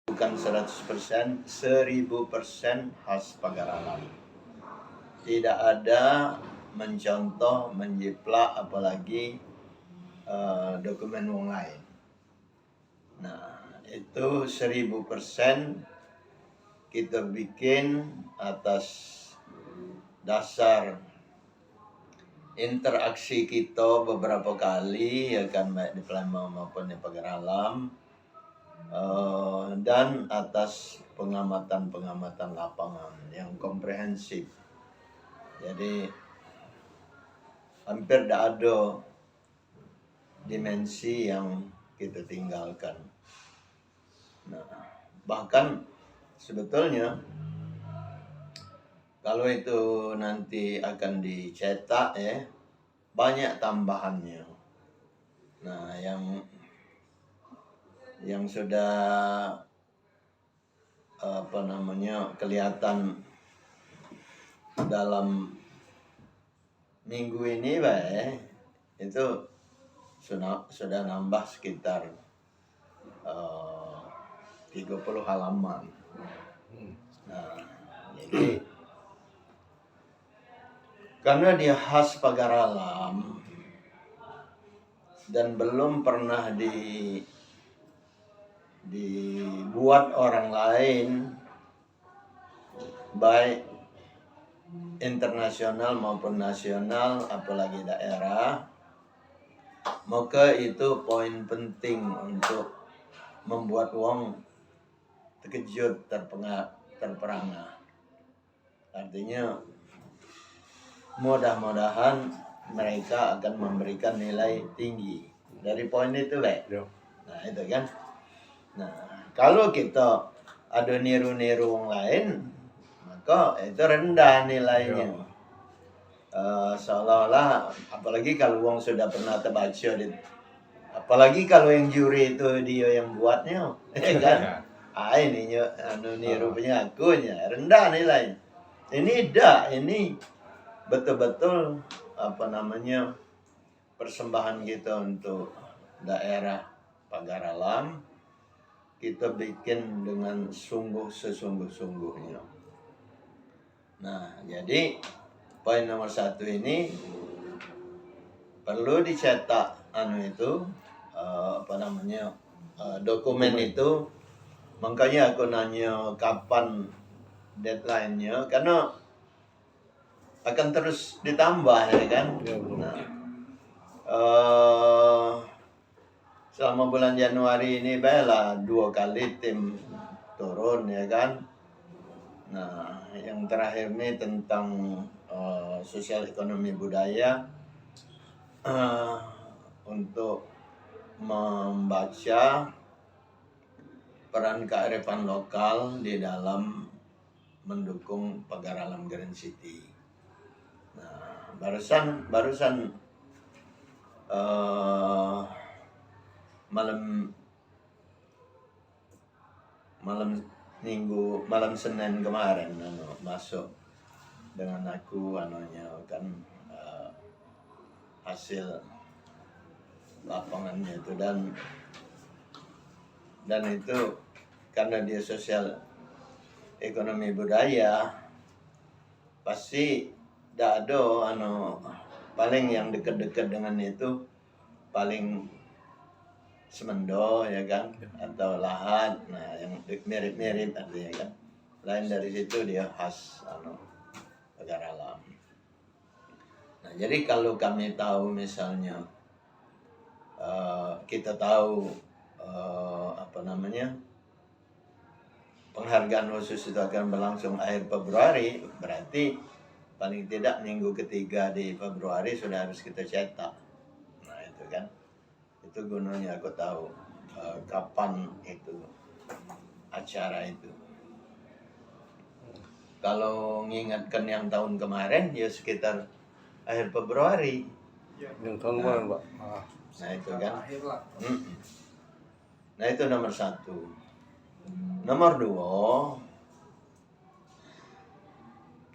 bukan 100%, 1000% khas pagar alam. Tidak ada mencontoh, menjiplak, apalagi dokumen wong lain. Nah, itu 1000% kita bikin atas dasar interaksi kita beberapa kali, ya kan, baik di Palembang maupun di pagar alam, dan atas pengamatan lapangan yang komprehensif. Jadi hampir tidak ada dimensi yang kita tinggalkan. Nah, bahkan sebetulnya kalau itu nanti akan dicetak, ya, banyak tambahannya. Nah, yang sudah kelihatan dalam minggu ini, itu sudah nambah sekitar 30 halaman. Nah, jadi karena dia khas pagar alam dan belum pernah dibuat orang lain, baik internasional maupun nasional, apalagi daerah, maka itu poin penting untuk membuat wong terkejut, terperangah. Artinya mudah-mudahan mereka akan memberikan nilai tinggi dari poin itu, Nah, itu kan. Nah, kalau kita ada niru-niru wong lain, maka itu rendah nilainya. Seolah-olah, apalagi kalau wong sudah pernah terbaca, apalagi kalau yang juri itu dia yang buatnya, kan? Ini niru punya akunya, rendah nilai. Ini betul-betul persembahan kita untuk daerah pagar alam. Kita bikin dengan sesungguh-sungguhnya. Nah, jadi poin nomor 1 ini perlu dicetak dokumen itu. Makanya aku nanya kapan deadline-nya, karena akan terus ditambah, ya kan. Nah, selama bulan Januari ini baiklah 2 kali tim turun, ya kan. Nah, yang terakhir ini tentang sosial ekonomi budaya, untuk membaca peran kearifan lokal di dalam mendukung pagar alam Grand City. Nah, barusan malam Senin kemarin masuk dengan aku hasil lapangannya itu, dan itu karena dia sosial ekonomi budaya, pasti tidak ada paling yang dekat-dekat dengan itu paling semendo, ya kan, atau lahat. Nah, yang mirip-mirip artinya kan. Lain dari situ dia khas pagar alam. Nah, jadi kalau kami tahu misalnya kita tahu penghargaan khusus itu akan berlangsung akhir Februari, berarti paling tidak minggu ketiga di Februari sudah harus kita cetak. Nah, itu kan, itu gunanya aku tahu kapan itu acara itu. Kalau mengingatkan yang tahun kemarin, ya sekitar akhir Februari. Yang tahun kemarin, Pak. Nah, itu kan. Nah, itu nomor 1. Nomor 2,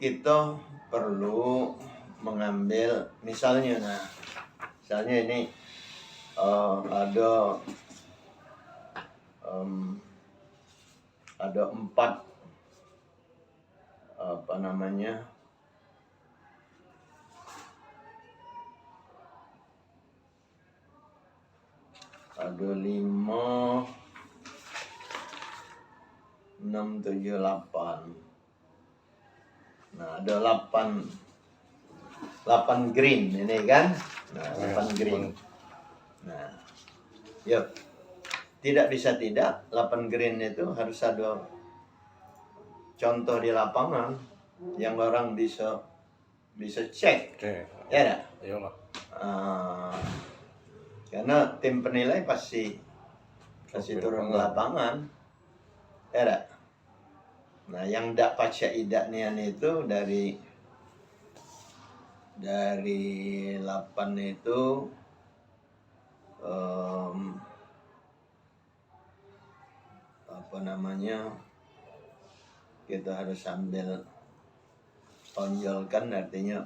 kita perlu mengambil misalnya ini ada ada 4 apa namanya, ada 5, 6, 7, 8. Nah, ada 8 green ini kan. Nah, 8 green. Nah, yuk. Tidak bisa tidak, 8 green itu harus ada contoh di lapangan yang orang bisa cek. Oke. Ya enggak? Iyalah. Karena tim penilai pasti turun ke lapangan. Ya enggak? Nah, yang dak paca idak nian itu dari 8 itu apa namanya, kita harus ambil tonjolkan, artinya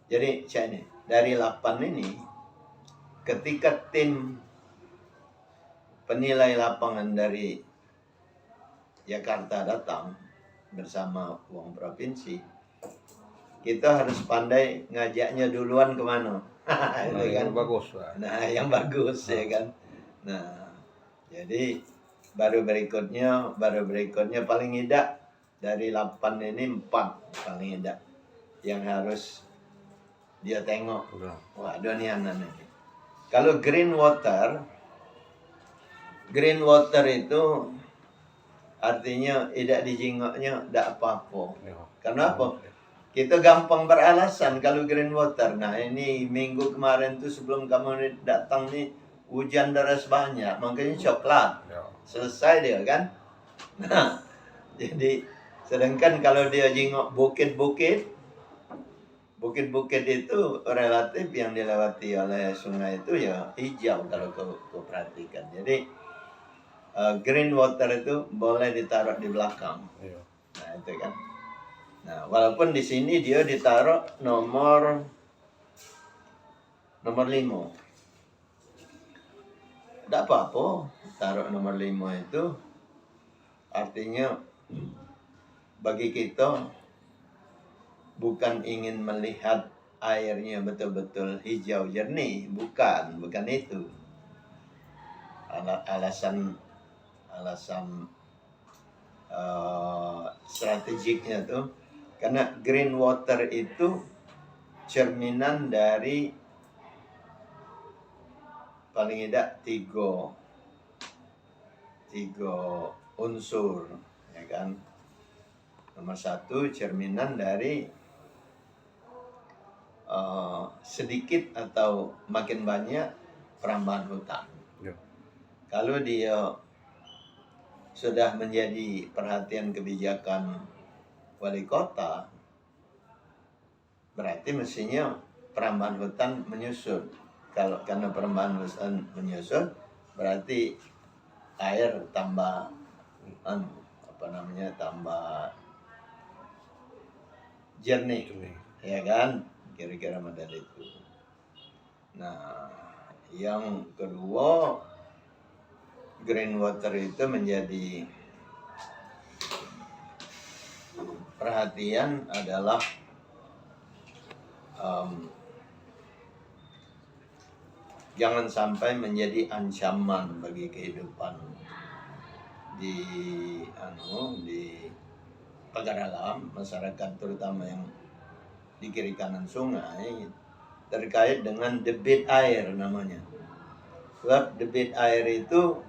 jadi cak ini dari 8 ini, ketika tim penilai lapangan dari Jakarta datang bersama uang provinsi, kita harus pandai ngajaknya duluan kemana. Nah, Itu kan yang bagus lah. Nah, yang bagus ya kan. Nah, jadi baru berikutnya paling tidak dari 8 ini 4 paling tidak yang harus dia tengok. Udah. Waduh nih anak ini. Kalau green water itu artinya tidak dijingoknya, tidak apa-apa. Ya. Karena apa? Kita gampang beralasan kalau green water. Nah, ini minggu kemarin tuh sebelum kamu datang nih hujan deras banyak, makanya coklat. Ya. Selesai dia kan. Nah, jadi sedangkan kalau dia jingok bukit-bukit itu relatif yang dilewati oleh sungai itu ya hijau kalau kau perhatikan. Jadi green water itu boleh ditaruh di belakang. Iya. Nah, itu kan. Nah, walaupun di sini dia ditaruh nomor 5. Tidak apa-apa, taruh nomor 5 itu artinya bagi kita bukan ingin melihat airnya betul-betul hijau jernih, bukan itu. Alasan strategiknya tuh karena green water itu cerminan dari paling tidak 3 unsur, ya kan. Nomor 1, cerminan dari sedikit atau makin banyak perambahan hutan. Ya. Kalau dia sudah menjadi perhatian kebijakan wali kota, berarti mestinya perambahan hutan menyusut. Karena perambahan hutan menyusut, berarti air tambah tambah jernih, ya kan? Kira-kira model itu. Nah, yang kedua, green water itu menjadi perhatian adalah jangan sampai menjadi ancaman bagi kehidupan di pagar alam masyarakat, terutama yang di kiri kanan sungai, terkait dengan debit air namanya. Sebab debit air itu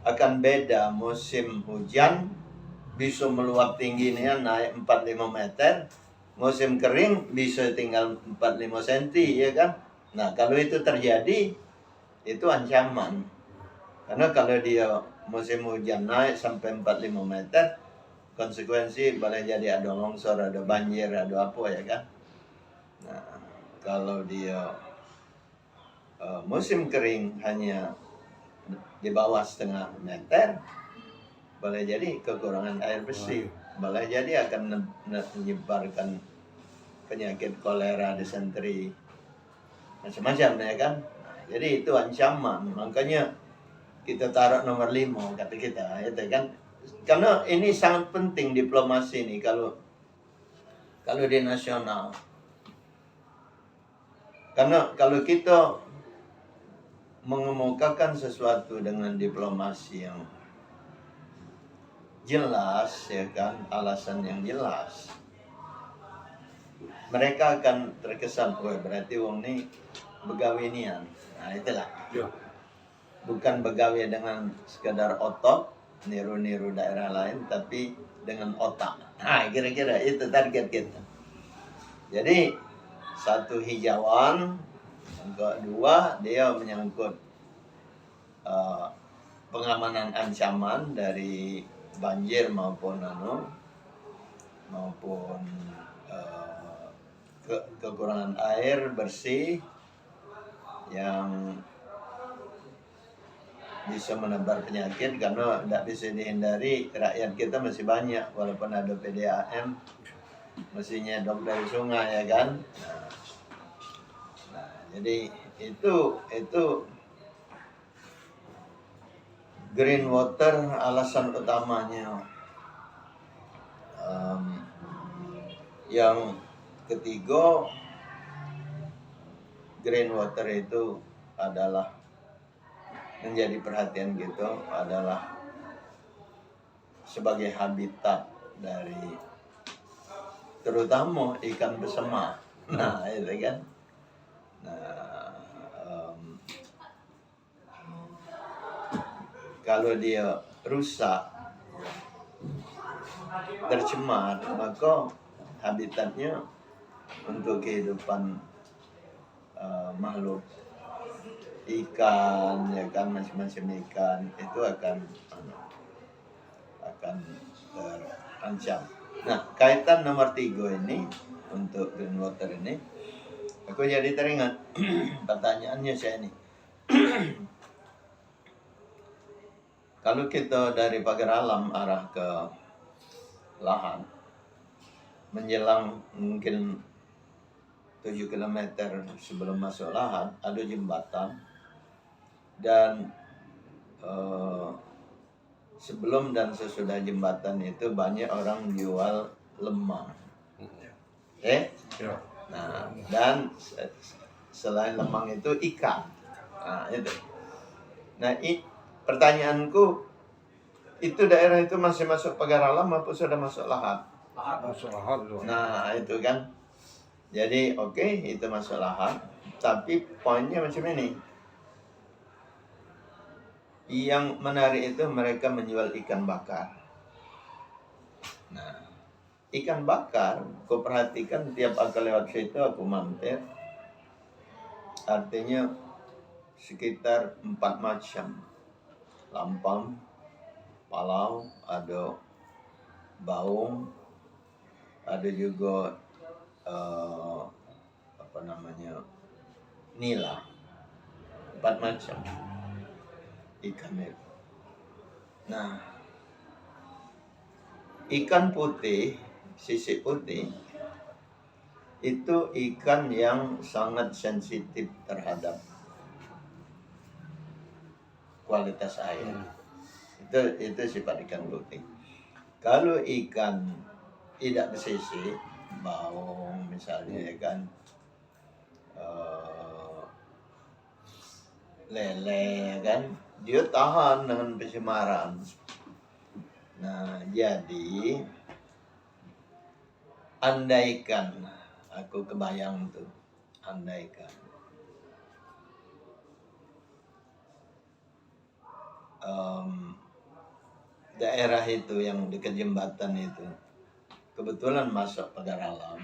akan beda musim hujan, bisa meluap tingginya naik 4-5 meter, musim kering bisa tinggal 4-5 cm, ya kan? Nah, kalau itu terjadi, itu ancaman. Karena kalau dia musim hujan naik sampai 4-5 meter, konsekuensi boleh jadi ada longsor, ada banjir, ada apa, ya kan? Nah, kalau dia musim kering hanya di bawah 0,5 meter, boleh jadi kekurangan air bersih. Boleh jadi akan menyebarkan penyakit kolera, disenteri, macam-macam, ya kan. Nah, jadi itu ancaman. Makanya kita taruh nomor 5 kata kita, itu kan. karena ini sangat penting diplomasi ini kalau di nasional. Karena kalau kita mengemukakan sesuatu dengan diplomasi yang jelas, ya kan, alasan yang jelas, mereka akan terkesan, oh berarti wong ini begawe nian. Nah itulah. Ya. Bukan begawe dengan sekadar otot, niru-niru daerah lain, tapi dengan otak. Nah kira-kira itu target kita. Jadi satu hijauan, yang kedua dia menyangkut pengamanan ancaman dari banjir maupun kekurangan air bersih yang bisa menebar penyakit, karena tidak bisa dihindari rakyat kita masih banyak walaupun ada PDAM masih nyedok dari sungai, ya kan. Nah, jadi itu green water alasan utamanya. Yang ketiga, green water itu adalah menjadi perhatian gitu, adalah sebagai habitat dari terutama ikan bersama. Nah itu kan. Nah, kalau dia rusak, tercemar, maka habitatnya untuk kehidupan makhluk ikan, ya kan, macam-macam ikan itu akan terancam. Nah, kaitan nomor 3 ini untuk green water ini, aku jadi teringat pertanyaannya saya ini. Kalau kita dari pagar alam arah ke lahan, menjelang mungkin 7 km sebelum masuk lahan ada jembatan, dan sebelum dan sesudah jembatan itu banyak orang jual lemang. Ya. Nah, dan selain lemang itu ikan. Nah, itu. Nah, pertanyaanku, itu daerah itu masih masuk pagar alam apa sudah masuk lahan? Masuk lahan tuh. Nah, itu kan. Jadi oke, itu masuk lahan, tapi poinnya macam ini. Yang menarik itu mereka menjual ikan bakar. Nah, ikan bakar, kau perhatikan tiap aku lewat situ aku mampir. Artinya sekitar 4 macam. Lampam, palau, ada baung, ada juga nila. 4 macam ikan itu. Nah, ikan putih, sisik putih, itu ikan yang sangat sensitif terhadap kualitas air. Itu sifat ikan putih. Kalau ikan tidak bersisik, baung misalnya, kan, lele, kan, dia tahan dengan pencemaran. Nah, jadi andaikan, aku kebayang tuh, andaikan daerah itu yang dekat jembatan itu kebetulan masuk pagar alam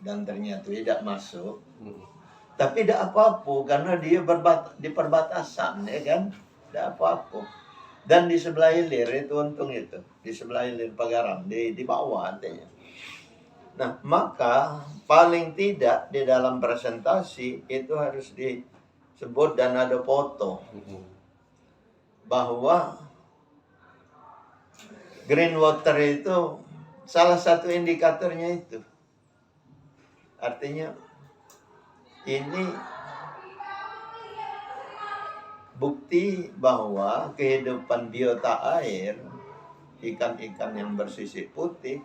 dan ternyata tidak masuk, tapi tidak apa-apa karena dia di perbatasan, ya kan, tidak apa-apa. Dan di sebelah hilir itu, untung itu di sebelah hilir pagaran, di bawah artinya. Nah, maka paling tidak di dalam presentasi itu harus disebut dan ada foto bahwa green water itu salah satu indikatornya itu. Artinya ini bukti bahwa kehidupan biota air ikan-ikan yang bersisik putih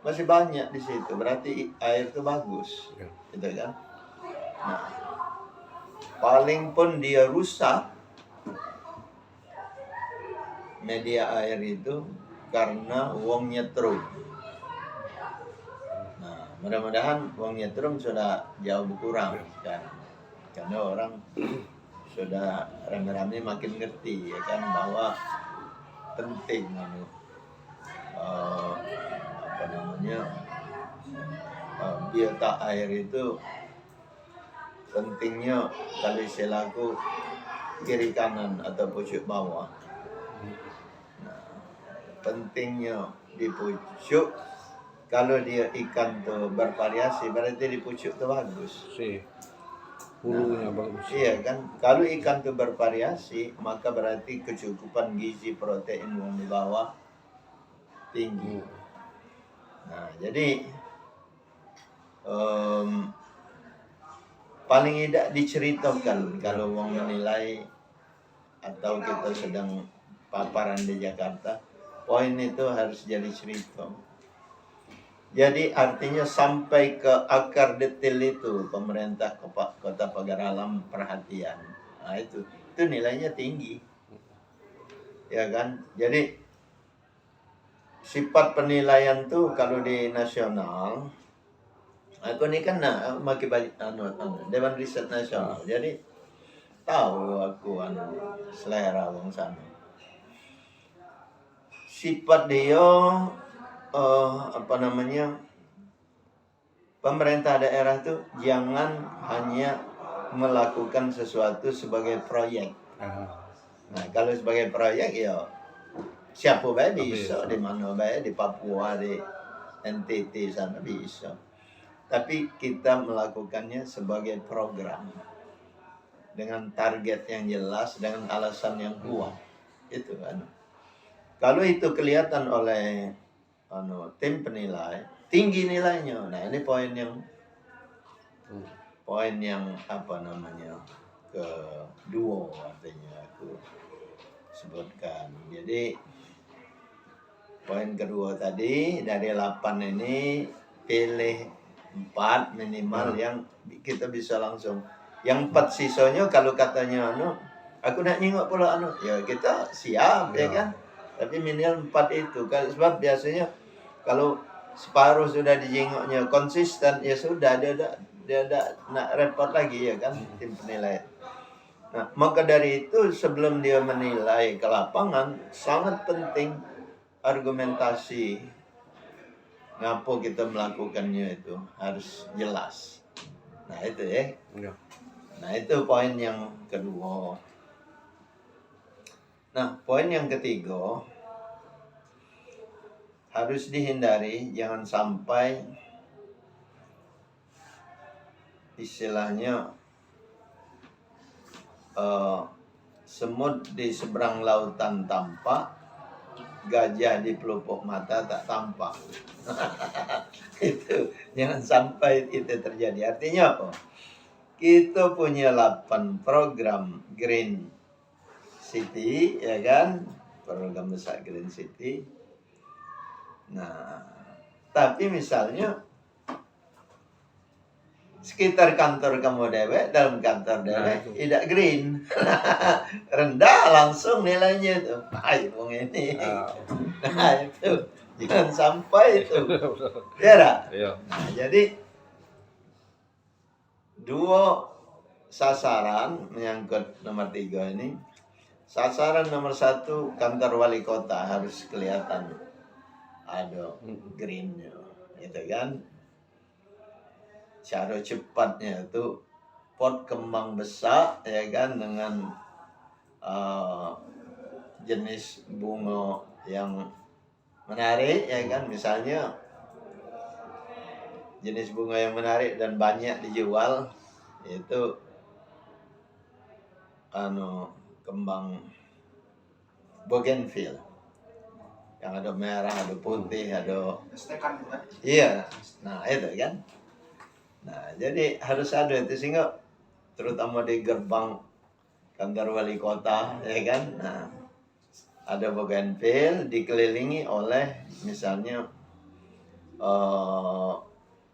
masih banyak di situ, berarti air itu bagus, Ya. gitu kan. Nah, paling pun dia rusak media air itu karena wong nyetrum. Nah, mudah-mudahan wong nyetrum sudah jauh berkurang sekarang, karena orang sudah rame-rame makin ngerti, ya kan, bahwa penting apa namanya, biota air itu pentingnya kalau istilahku kiri kanan atau pucuk bawah. Nah, pentingnya di pucuk, kalau dia ikan tuh bervariasi berarti di pucuk tuh bagus. Si hulunya bagus. Iya kan, kalau ikan tuh bervariasi maka berarti kecukupan gizi protein yang di bawah tinggi. Nah, jadi paling tidak diceritakan kalau wong menilai atau kita sedang paparan di Jakarta, poin itu harus jadi cerita. Jadi artinya sampai ke akar detail itu pemerintah Kota Pagar Alam perhatian. Nah itu nilainya tinggi, ya kan. Jadi sifat penilaian tuh kalau di nasional, aku ini kan makin banyak Dewan Riset Nasional, jadi tahu aku selera wong sana. Sifat dia apa namanya, pemerintah daerah tuh jangan hanya melakukan sesuatu sebagai proyek. Nah kalau sebagai proyek ya siapa baik bisa, di mana baik, di Papua, di NTT sana bisa. Tapi kita melakukannya sebagai program dengan target yang jelas, dengan alasan yang kuat. Itu kan. Kalau itu kelihatan oleh tim penilai, tinggi nilainya. Nah, ini poin yang apa namanya, kedua artinya aku sebutkan. Jadi poin kedua tadi dari 8 ini pilih 4 minimal yang kita bisa langsung. Yang 4 sisanya kalau katanya aku nak nyingok pula ya kita siap ya kan. Tapi minimal 4 itu kan, sebab biasanya kalau separuh sudah dijengoknya konsisten ya sudah, dia nak repot lagi ya kan tim penilai. Nah, maka dari itu sebelum dia menilai ke lapangan sangat penting argumentasi ngapa kita melakukannya itu harus jelas. Nah itu ya. Nah itu poin yang kedua. Nah poin yang ketiga, harus dihindari jangan sampai istilahnya semut di seberang lautan tampak, gajah di pelupuk mata tak tampak. Itu jangan sampai itu terjadi. Artinya apa? Kita punya 8 program Green City, ya kan? Program besar Green City. Nah, tapi misalnya sekitar kantor kamu dewek, dalam kantor dewek tidak green. Rendah langsung nilainya itu. Ayo ini. Nah, itu jangan sampai itu. Ya, nah, jadi 2 sasaran menyangkut nomor 3 ini. Sasaran nomor 1, kantor wali kota harus kelihatan ada greennya, gitu kan. Cara cepatnya itu pot kembang besar, ya kan, dengan jenis bunga yang menarik, ya kan. Misalnya jenis bunga yang menarik dan banyak dijual itu kembang bougainville yang ada merah, ada putih, ada iya. Nah itu kan. Nah jadi harus ada itu, sehingga terutama di gerbang kantor wali kota, ya kan. Nah ada bougainville dikelilingi oleh misalnya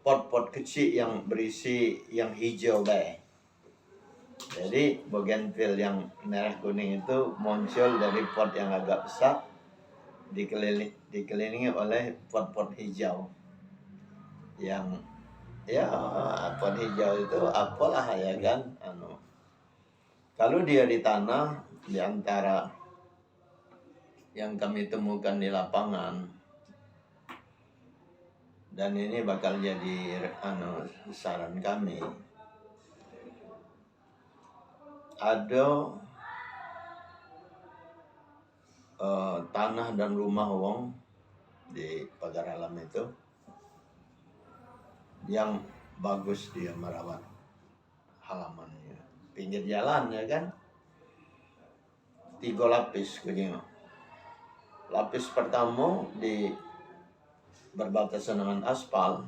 pot-pot kecil yang berisi yang hijau baik. Jadi bougainville yang merah kuning itu muncul dari pot yang agak besar dikelilingi oleh pot-pot hijau yang ya pot hijau itu apalah ya kan kalau dia di tanah di antara yang kami temukan di lapangan dan ini bakal jadi saran kami ada tanah dan rumah wong di pagar alam itu yang bagus dia merawat halamannya pinggir jalan ya kan 3 lapis begini. Lapis pertama di berbatasan dengan aspal,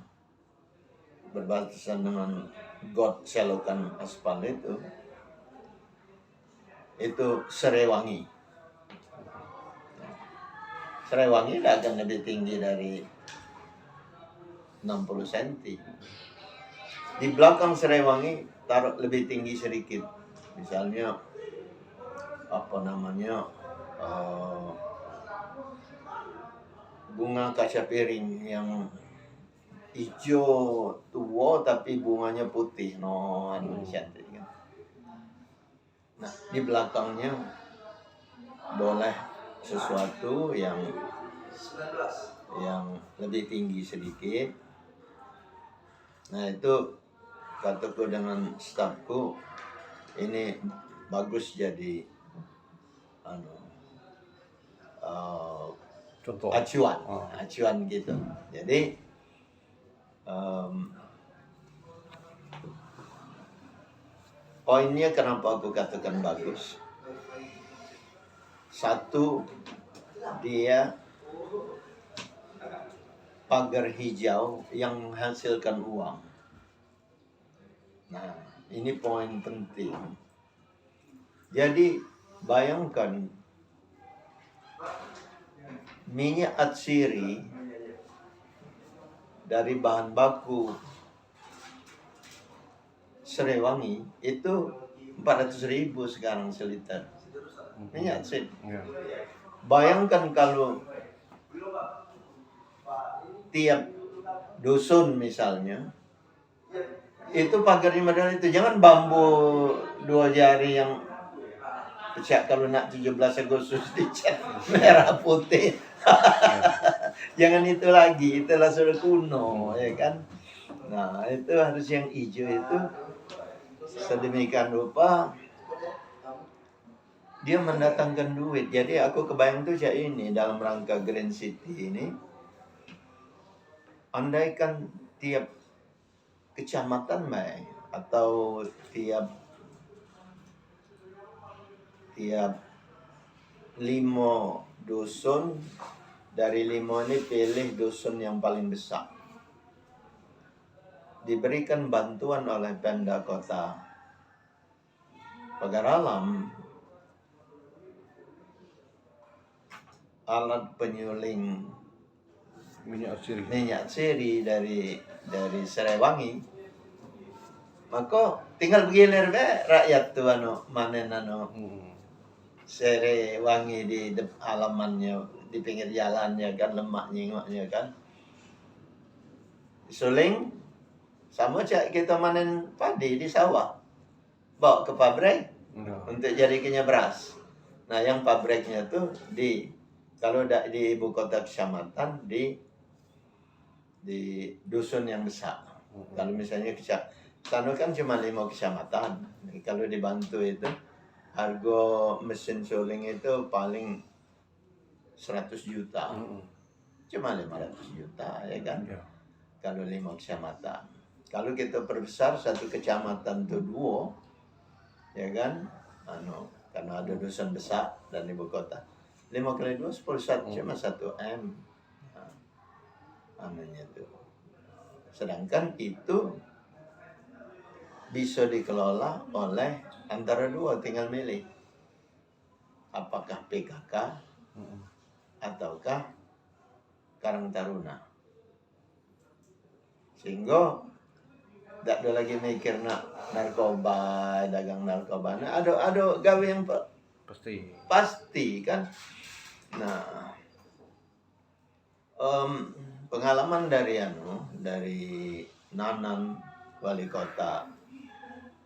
berbatasan dengan got selokan aspal itu serai wangi. Serai wangi tidak akan lebih tinggi dari 60 cm. Di belakang serai wangi taruh lebih tinggi sedikit. Misalnya bunga kaca piring yang hijau tua tapi bunganya putih, cantik kan. Nah di belakangnya boleh sesuatu yang lebih tinggi sedikit. Nah itu kataku dengan stafku ini bagus jadi Contoh. acuan gitu. Jadi poinnya kenapa aku katakan bagus. Satu, dia pagar hijau yang menghasilkan uang. Nah, ini poin penting. Jadi, bayangkan minyak atsiri dari bahan baku serai wangi itu 400.000 sekarang seliter. Minyak atsiri. Bayangkan kalau tiap dusun misalnya itu pagarnya model itu, jangan bambu 2 jari yang cat kalau nak 17 Agustus dicat merah putih. Jangan itu lagi, itulah sudah kuno ya kan. Nah itu harus yang hijau itu sedemikian rupa dia mendatangkan duit. Jadi aku kebayang tuh ya ini dalam rangka Green City ini, andaikan tiap kecamatan atau tiap 5 dusun, dari 5 ini pilih dusun yang paling besar, diberikan bantuan oleh Pemda Kota Pagar Alam alat penyuling minyak atsiri dari serai wangi, maka tinggal bergilir rakyat tuh manen serai wangi di halamannya, di pinggir jalannya kan, lemaknya kan suling sama cak kita manen padi di sawah, bawa ke pabrik untuk jadikannya beras. Nah yang pabriknya tuh kalau di ibu kota kecamatan di dusun yang besar. Kalau misalnya sana kan cuma 5 kecamatan. Kalau dibantu itu harga mesin suling itu paling 100 juta. Cuma 500 juta ya kan. Kalau 5 kecamatan. Kalau kita perbesar satu kecamatan itu 2 ya kan. Karena ada dusun besar dan ibu kota. 5 kali 2 10 cuma 1 M. Anunya tuh. Sedangkan itu bisa dikelola oleh antara 2, tinggal milih. Apakah PKK ataukah Karang Taruna. Sehingga tak ada lagi mikir nak narkoba, dagang narkoba. Nah, ada gawe yang pasti kan. Nah, pengalaman dari Nanan wali kota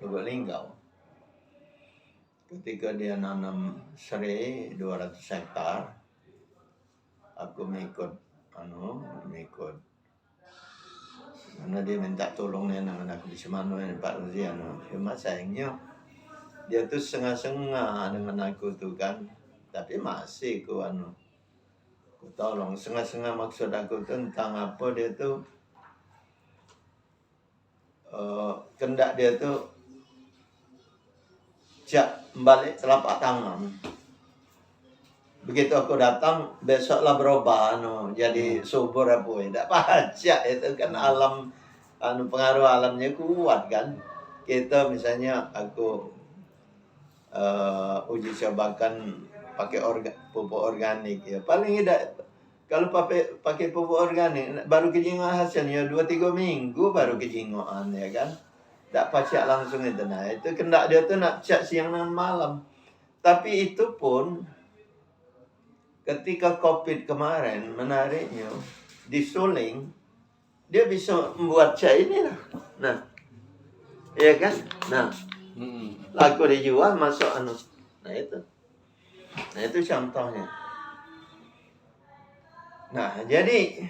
Lubuk Linggau, ketika dia nanam serai 200 hektar, aku mengikut karena dia minta tolong dengan aku di Semano Pak Ruziano. Cuma sayangnya dia tuh setengah-setengah dengan aku tuh kan, tapi masih ku tolong setengah-setengah. Maksud aku tentang apa, dia tuh kendak dia tuh balik telapak tangan. Begitu aku datang, besoklah berubah jadi subur apa tidak pajak. Itu kan alam, pengaruh alamnya kuat kan. Kita misalnya aku uji cobakan pakai pupuk organik ya, paling tidak kalau pakai pupuk organik baru kejingoan hasilnya 2-3 minggu baru kejingoan ya kan. Tak pacak langsung itu. Nah itu kendak dia tuh nak cak siang dan malam. Tapi itu pun ketika COVID kemarin, menariknya di Suling dia bisa membuat cak ini lah. Nah, iya kan? Nah, laku dijual masuk Nah itu contohnya. Nah, jadi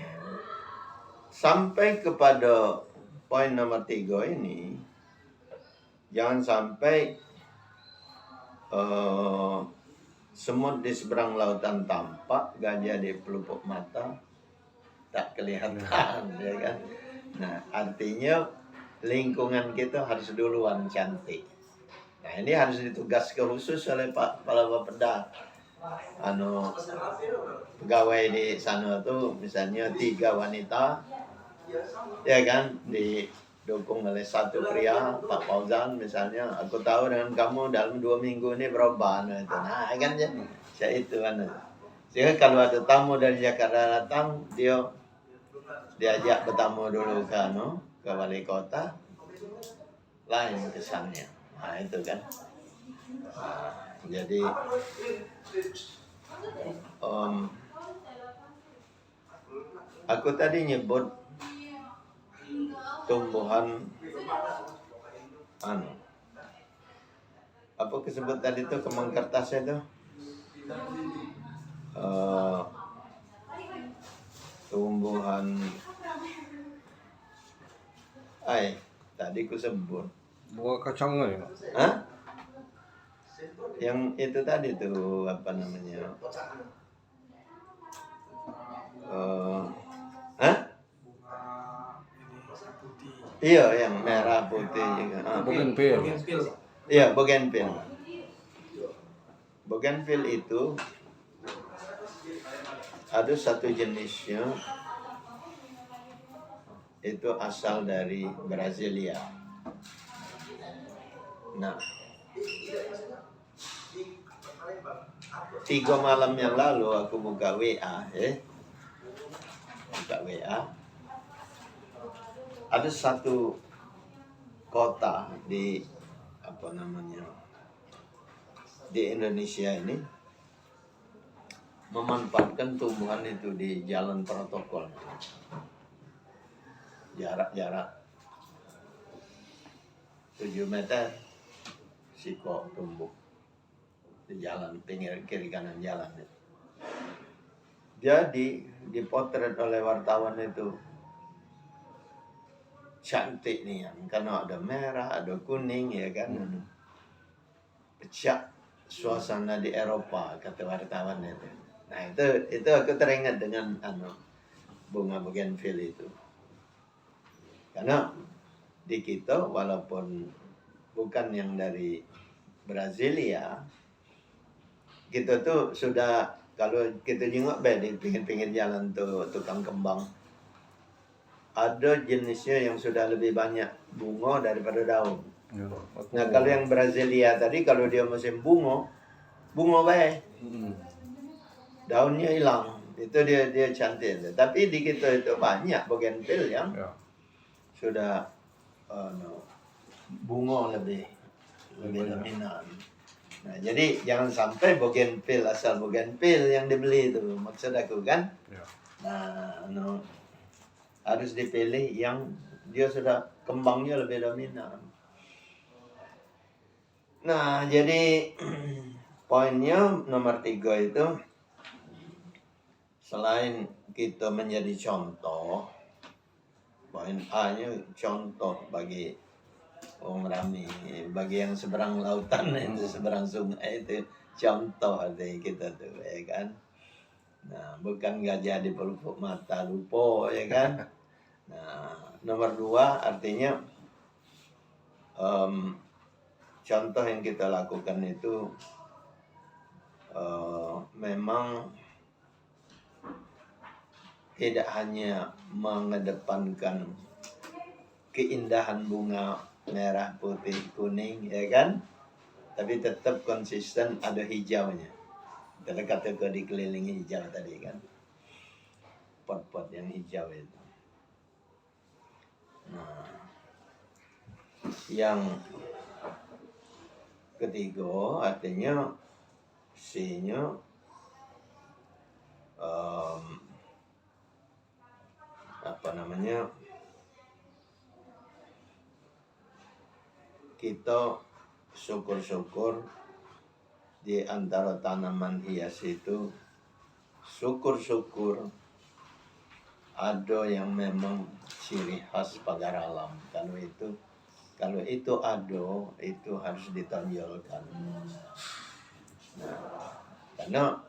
sampai kepada poin nomor 3 ini, jangan sampai semut di seberang lautan tampak, gajah di pelupuk mata tak kelihatan, ya kan? Nah, artinya lingkungan kita harus duluan cantik. Nah, ini harus ditugaskan khusus oleh Pak Kepala Bapeda. Pegawai di sana tuh misalnya 3 wanita, ya kan, didukung oleh 1 pria, Pak Fauzan misalnya. Aku tahu dengan kamu dalam 2 minggu ini berubah, itu. Nah, kan ya itu kan. Sehingga kalau ada tamu dari Jakarta datang, dia diajak bertamu dulu ke wali kota, lain kesannya. Nah, itu kan. Jadi aku tadi nyebut tumbuhan apa kesebut tadi tuh, kembang kertasnya tuh tumbuhan tadi ku sebut buah kacang ya. Hah? Yang itu tadi tuh apa namanya? Iya, yang merah putih juga. Bougainville. Iya, bougainville. Bougainville itu ada satu jenisnya, itu asal dari Brasilia. Nah, 3 malam yang lalu aku buka WA, ada satu kota di di Indonesia ini memanfaatkan tumbuhan itu di jalan protokol, jarak 7 meter siko tumbuh di jalan pinggir kiri kanan jalan itu. Jadi dipotret oleh wartawan itu cantik nih, karena ada merah, ada kuning, ya kan. Pecah suasana di Eropa, kata wartawan itu. Nah itu aku teringat dengan bunga bougainville itu. Karena di kita walaupun bukan yang dari Brasilia, kita tuh sudah, kalau kita jenguk di pinggir-pinggir jalan tuh tukang kembang, ada jenisnya yang sudah lebih banyak bunga daripada daun. Nah kalau yang Brasilia tadi, kalau dia musim bunga baik. daunnya hilang. Itu dia cantik. Tapi di kita itu banyak bougainville yang Ya. sudah bunga lebih Banyak. dominan. Nah, jadi jangan sampai bougainville asal bougainville yang dibeli itu, maksud aku kan. Ya. Nah, harus dipilih yang dia sudah kembangnya lebih dominan. Nah, jadi poinnya nomor 3 itu, selain kita menjadi contoh, poin A-nya contoh bagi orang Rami, bagi yang seberang lautan itu, seberang sungai itu contoh arti kita tuh, ya kan. Nah, bukan gajah di pelupuk mata lupa, ya kan. Nah, nomor 2 artinya contoh yang kita lakukan itu memang tidak hanya mengedepankan keindahan bunga merah, putih, kuning, ya kan, tapi tetap konsisten ada hijaunya. Kita kata dikelilingi hijau tadi kan, pot-pot yang hijau itu. Nah, yang ketiga artinya C-nya kita syukur-syukur di antara tanaman hias itu, syukur-syukur ada yang memang ciri khas pagar alam. Kalau itu ada, itu harus ditonjolkan. Nah, karena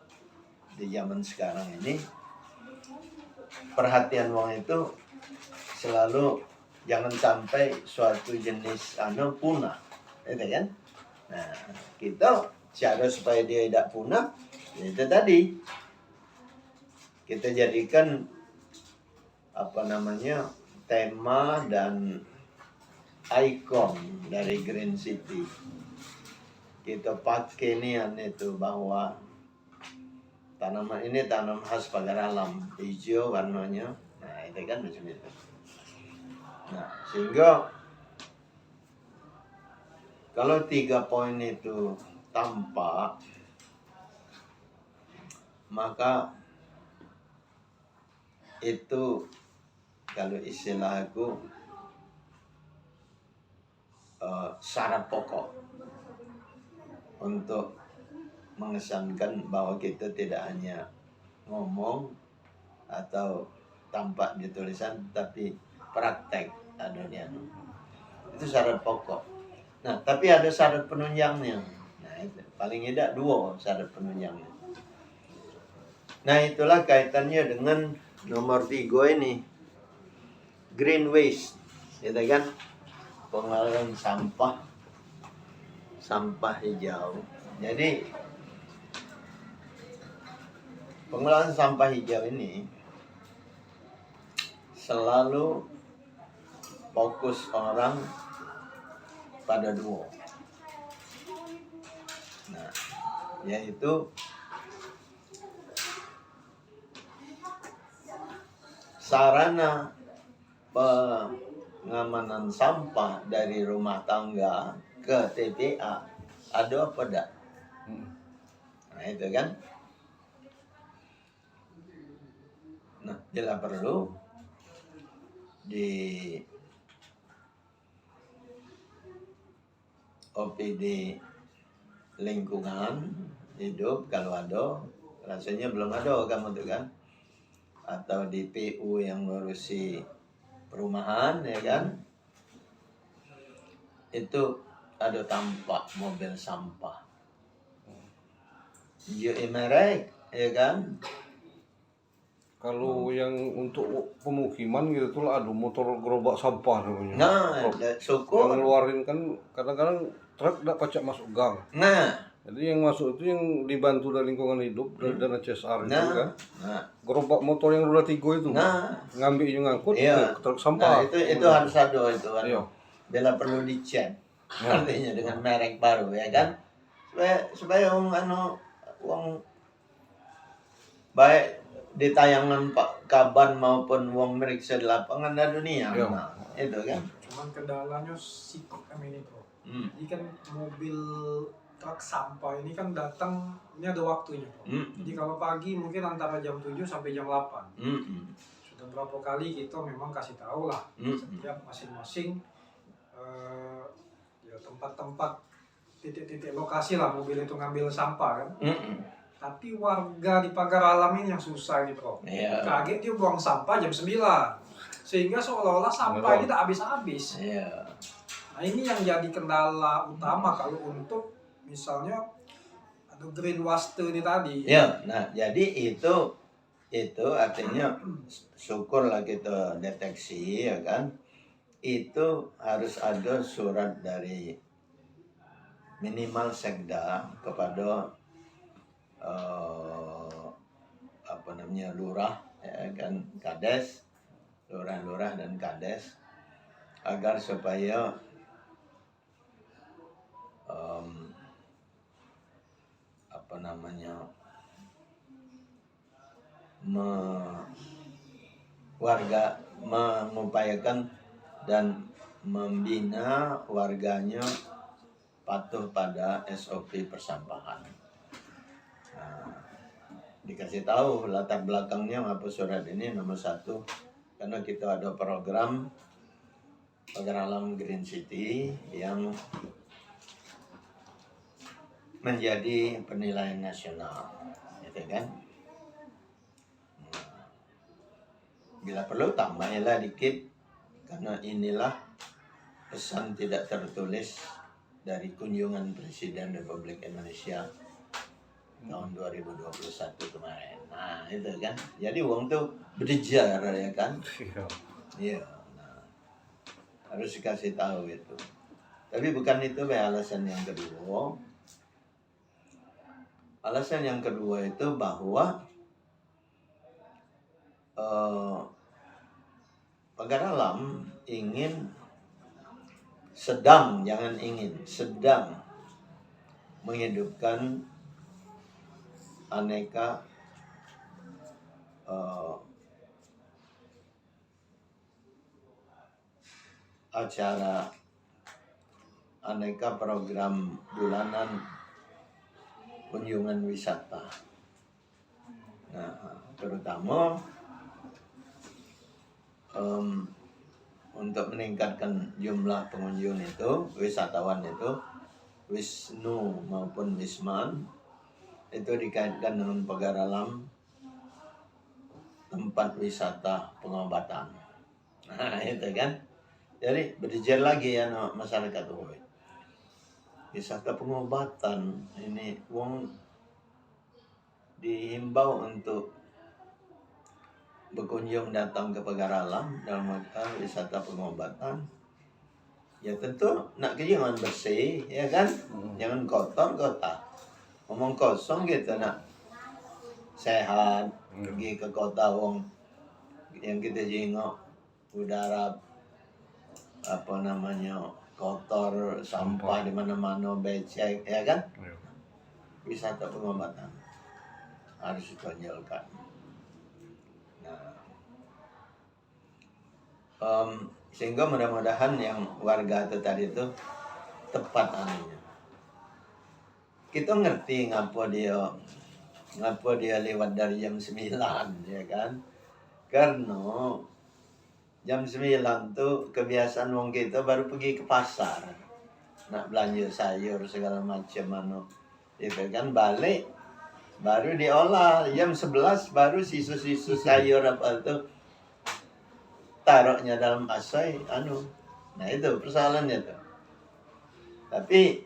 di zaman sekarang ini perhatian wong itu selalu jangan sampai suatu jenis punah, itu kan. Nah, kita cara supaya dia tidak punah, itu tadi kita jadikan tema dan ikon dari Green City. Kita pakai nian itu bahwa tanaman ini tanam khas pagar alam, hijau warnanya. Nah, itu kan macam itu. Nah, sehingga kalau 3 poin itu tampak, maka itu kalau istilah aku syarat pokok untuk mengesankan bahwa kita tidak hanya ngomong atau tampak di tulisan, tapi praktek ada di itu syarat pokok. Nah, tapi ada syarat penunjangnya. Nah, itu paling tidak 2 syarat penunjangnya. Nah, itulah kaitannya dengan nomor 3 ini, green waste, gitu kan, pengelolaan sampah hijau. Jadi pengelolaan sampah hijau ini selalu fokus orang pada 2. Nah, yaitu sarana pengamanan sampah dari rumah tangga ke TPA ada apa enggak? Nah, itu kan. Nah, bila perlu di OPD lingkungan hidup kalau ada, rasanya belum ada kamu tuh kan, atau di PU yang ngurusi perumahan, ya kan, itu ada tampak mobil sampah merek, ya kan. Kalau yang untuk pemukiman gitu tuh ada motor gerobak sampah namanya. Nah, syukur. Yang ngeluarin kan kadang-kadang truk tidak pacak masuk gang. Nah, jadi yang masuk itu yang dibantu dari lingkungan hidup dari dana CSR itu kan. Nah, gerobak motor yang roda 3 itu. Nah, ngambil yang ngangkut iya. ke truk sampah. Nah, itu harus ada itu kan. Iya. Bila perlu dicek, artinya dengan merek baru, ya kan. Supaya uang baik di tayangan Pak Kaban maupun wong meriksa di lapangan dan dunia. Iya. Nah, itu kan. Cuman kendalanya sitok kami ini bro. Hmm. Jadi kan mobil truk sampah ini kan datang, ini ada waktunya bro. Jadi kalau pagi mungkin antara jam 7 sampai jam 8. Sudah berapa kali kita memang kasih tahu lah setiap masing-masing ya tempat-tempat titik-titik lokasi lah mobil itu ngambil sampah kan. Tapi warga di Pagar Alam ini yang susah ini bro. Iya. Kaget dia buang sampah jam 9. Sehingga seolah-olah sampah ini tak habis-habis. Iya. Nah ini yang jadi kendala utama kalau untuk misalnya ada green waste ini tadi. Ya, nah jadi itu artinya syukurlah kita deteksi ya kan. Itu harus ada surat dari minimal sekda kepada lurah ya kan, kades, lurah-lurah dan kades, agar supaya warga mengupayakan dan membina warganya patuh pada SOP persampahan. Nah, dikasih tahu latar belakangnya apa surat ini nomor 1 karena kita ada program Pagar Alam Green City yang menjadi penilaian nasional, gitu kan? Bila perlu tambahlah dikit karena inilah pesan tidak tertulis dari kunjungan Presiden Republik Indonesia tahun 2021 kemarin. Nah itu kan, jadi uang tuh berjejar ya kan? Iya. Nah, harus dikasih tahu itu. Tapi bukan itu alasan yang kedua. Alasan yang kedua itu bahwa Pagar Alam sedang menghidupkan aneka acara, aneka program bulanan kunjungan wisata. Nah, terutama untuk meningkatkan jumlah pengunjung itu, wisatawan itu, Wisnu maupun Wisman, itu dikaitkan dengan Pagar Alam tempat wisata pengobatan. Nah itu kan, jadi berjejer lagi ya masyarakat tuh. Wisata pengobatan ini wong dihimbau untuk berkunjung datang ke Pagar Alam dalam rangka wisata pengobatan. Ya tentu nak jangan bersih ya kan, jangan kotor kota. Ngomong kosong gitu nak sehat, pergi ke kota wong yang kita jengok udara kotor, sampah di mana-mana, becek ya kan. Wisata pengobatan harus ditonjolkan. Sehingga mudah-mudahan yang warga itu tadi itu tepat anunya. Kita ngerti ngapa dia lewat dari jam 9 ya kan. Karena jam 9 tuh kebiasaan wong kita baru pergi ke pasar. Nak belanja sayur segala macam itu kan, balik baru diolah jam 11 baru sisa-sisa sayur apa itu taruhnya dalam asoy nah itu persoalannya tuh. Tapi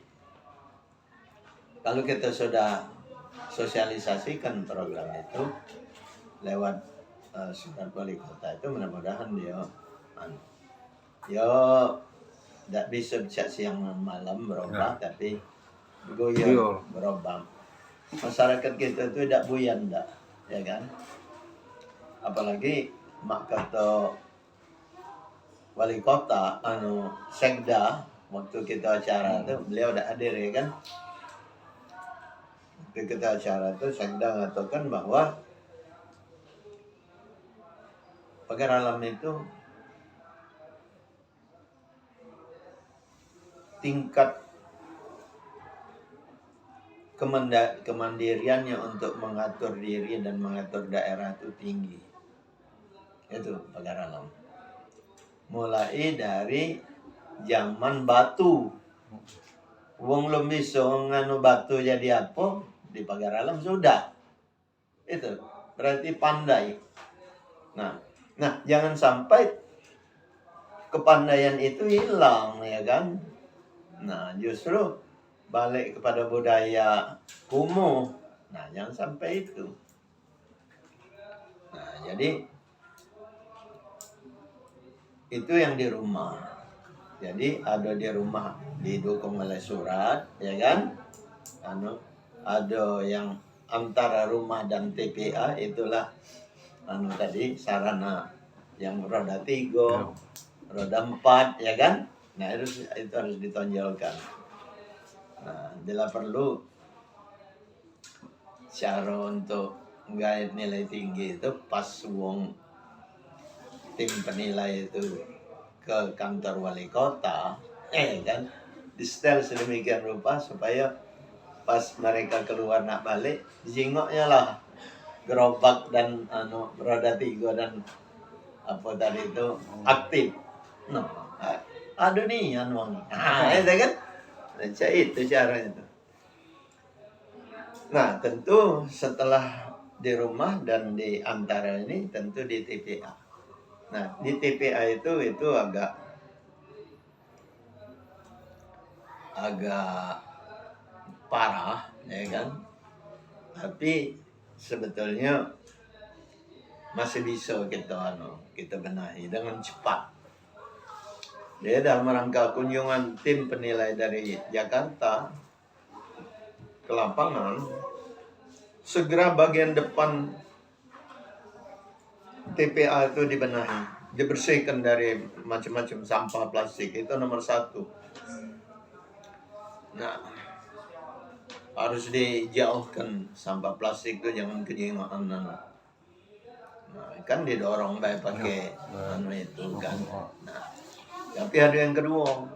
kalau kita sudah sosialisasikan program itu lewat surat wali kota itu, mudah-mudahan dia tidak bisa siang malam berubah, tapi goyang berubah. Masyarakat kita itu tidak buyan ya kan. Apalagi mak kata wali kota, sekda, waktu kita acara itu beliau udah hadir ya kan. Waktu kita acara itu sekda mengatakan bahwa pagar alam itu tingkat kemandiriannya untuk mengatur diri dan mengatur daerah itu tinggi. Itu pagar alam. Mulai dari zaman batu. Wong belum bisa nganu batu jadi apa, di pagar alam sudah. Itu berarti pandai. Nah, jangan sampai kepandaian itu hilang, ya kan? Nah, justru balik kepada budaya kumuh. Nah, jangan sampai itu. Nah, jadi itu yang di rumah. Jadi ada di rumah didukung oleh surat, ya kan? Ada yang antara rumah dan TPA, itulah tadi sarana yang roda 3, roda 4, ya kan? Nah, itu harus ditonjolkan. Nah, bila perlu cara untuk menggait nilai tinggi itu pas wong tim penilai itu ke kantor wali kota, kan di setel sedemikian rupa supaya pas mereka keluar nak balik, jingoknya lah gerobak dan roda 3 dan apa tadi itu aktif. No, ada nih itu kan, itu caranya itu. Nah, tentu setelah di rumah dan di antara ini tentu di TPA. Nah, di TPA itu agak parah, ya kan? Tapi sebetulnya masih bisa kita benahi dengan cepat. Dia dalam rangka kunjungan tim penilai dari Jakarta ke lapangan, segera bagian depan TPA itu dibenahi, dibersihkan dari macam-macam sampah plastik, itu nomor 1. Nah, harus dijauhkan sampah plastik itu, jangan kejingoan. Nah, kan didorong pakai itu kan. Nah, tapi ada yang kedua,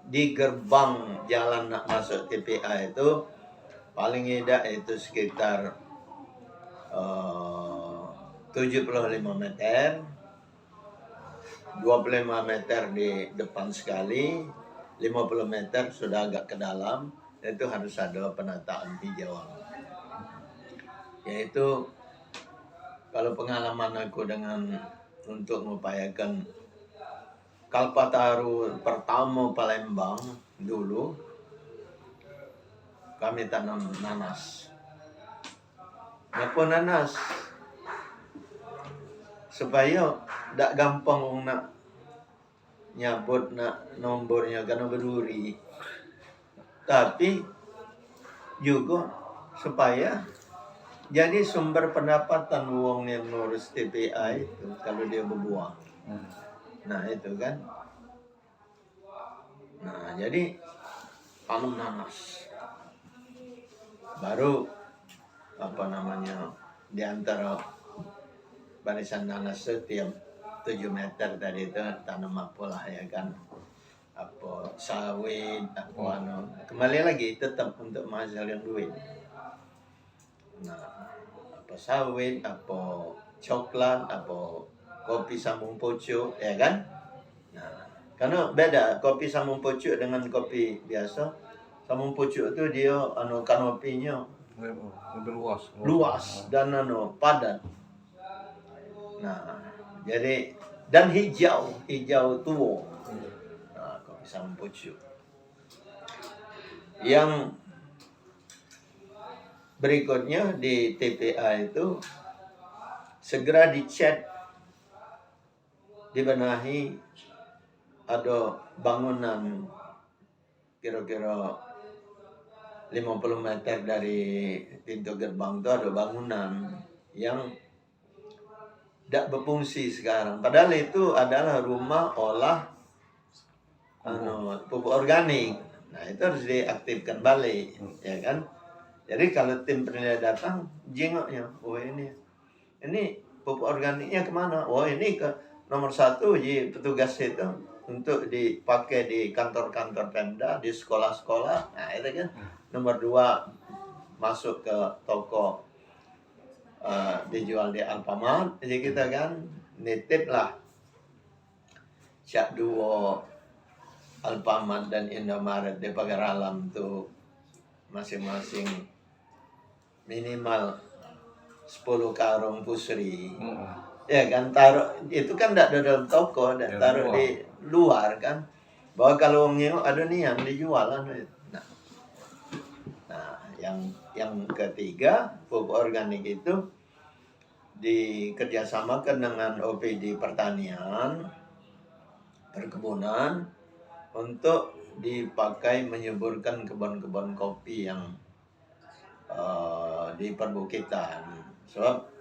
di gerbang jalan nak masuk TPA itu paling tidak itu sekitar 75 meter, 25 meter di depan sekali, 50 meter sudah agak ke dalam. Itu harus ada penataan hijauan. Yaitu kalau pengalaman aku untuk mengupayakan Kalpataru pertama Palembang dulu, kami tanam nanas. Kenapa nanas? Supaya tak gampang nak nyabut nak nombornya karena berduri. Tapi juga supaya jadi sumber pendapatan wong yang ngurus TPA itu kalau dia berbuah. Nah, itu kan. Nah, jadi tanam nanas. Baru di antara barisan nanas setiap 7 meter tadi itu tanam apalah, ya kan, apa sawit, kembali lagi tetap untuk menghasilkan duit. Nah, apa sawit, apa coklat, apa kopi sambung pucuk, ya kan. Nah, karena beda kopi sambung pucuk dengan kopi biasa. Sambung pucuk itu dia kanopinya lebih luas dan padat. Nah, jadi dan hijau tua. Nah, kopi sambung pucuk. Yang berikutnya di TPA itu segera dicat, dibenahi, ada bangunan kira-kira 50 meter dari pintu gerbang itu ada bangunan yang tidak berfungsi sekarang. Padahal itu adalah rumah olah pupuk organik. Nah, itu harus diaktifkan balik, ya kan. Jadi kalau tim penilai datang, jengoknya, oh ini pupuk organiknya kemana? Oh ini ke nomor 1 di petugas itu untuk dipakai di kantor-kantor Pemda, di sekolah-sekolah. Nah itu kan. Nomor 2 masuk ke toko, dijual di Alfamart. Jadi kita kan nitip lah Syak Duo, Alfamart dan Indomaret di Pagar Alam tuh masing-masing minimal 10 karung pusri. Ya kan, taruh itu kan tidak dalam toko, Ya, taruh luar. di luar kan. Bahwa kalau ngeo ada nian dijual kan. Nah, yang ketiga, pupuk organik itu dikerjasamakan dengan OPD pertanian, perkebunan untuk dipakai menyuburkan kebun-kebun kopi yang di perbukitan. Sebab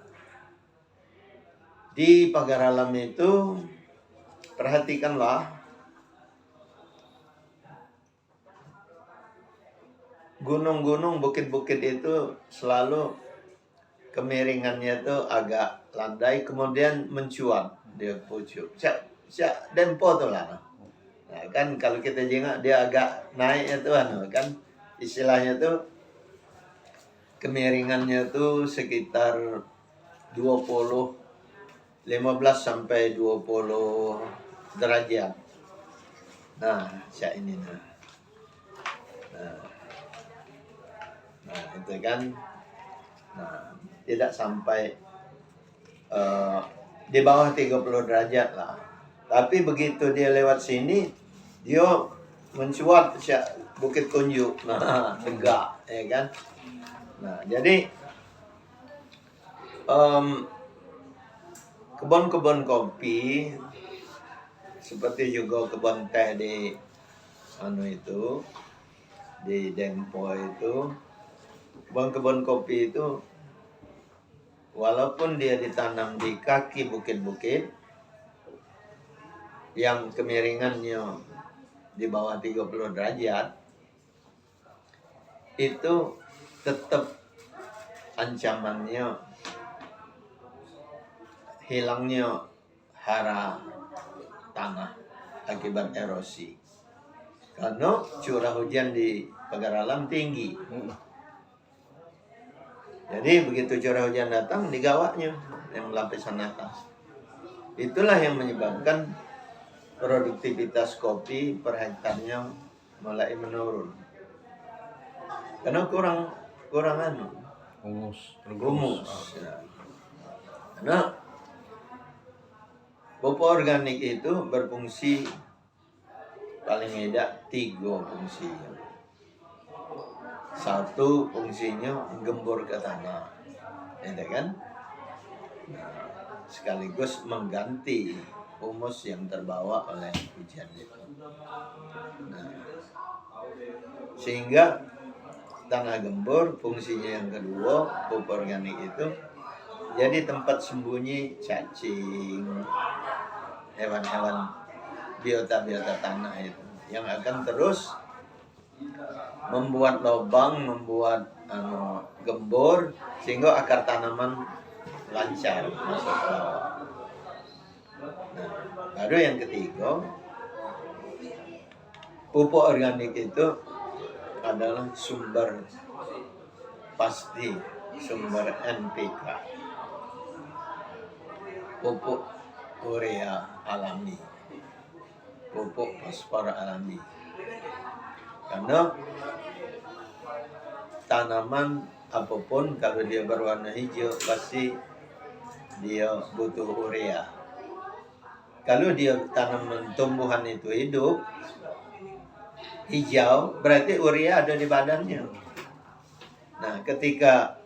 di Pagar Alam itu perhatikanlah, gunung-gunung, bukit-bukit itu selalu kemiringannya itu agak landai, kemudian mencuat dia pucuk. Siap dempo tuh lah. Nah, kan kalau kita jengak dia agak naik itu kan istilahnya tuh kemiringannya tuh sekitar 15 sampai 20 derajat. Nah, siap ini nah. Nah, itu kan. Nah, tidak sampai di bawah 30 derajat lah. Tapi begitu dia lewat sini, dia mencuat Bukit Kunjuk. Nah, tegak, ya kan. Nah, jadi kebun-kebun kopi seperti juga kebun teh di di Dempo itu, kebun-kebun kopi itu walaupun dia ditanam di kaki bukit-bukit yang kemiringannya di bawah 30 derajat, itu tetap ancamannya hilangnya hara tanah akibat erosi. Karena curah hujan di Pagar Alam tinggi. Jadi begitu curah hujan datang, digawaknya yang lapisan atas. Itulah yang menyebabkan produktivitas kopi per hektarnya mulai menurun. Karena kurang humus. Ya. Karena pupuk organik itu berfungsi paling tidak 3 fungsinya. 1 fungsinya gembur ke tanah, ya kan? Sekaligus mengganti humus yang terbawa oleh hujan itu. Nah, sehingga tanah gembur, fungsinya yang kedua, pupuk organik itu jadi tempat sembunyi cacing, hewan-hewan biota-biota tanah itu yang akan terus membuat lubang, membuat gembur sehingga akar tanaman lancar masuk ke bawah. Nah, baru yang ketiga, pupuk organik itu adalah sumber pasti, sumber NPK, pupuk urea alami, pupuk fosfor alami. Karena tanaman apapun kalau dia berwarna hijau pasti dia butuh urea. Kalau dia tanaman tumbuhan itu hidup hijau, berarti urea ada di badannya. Nah, ketika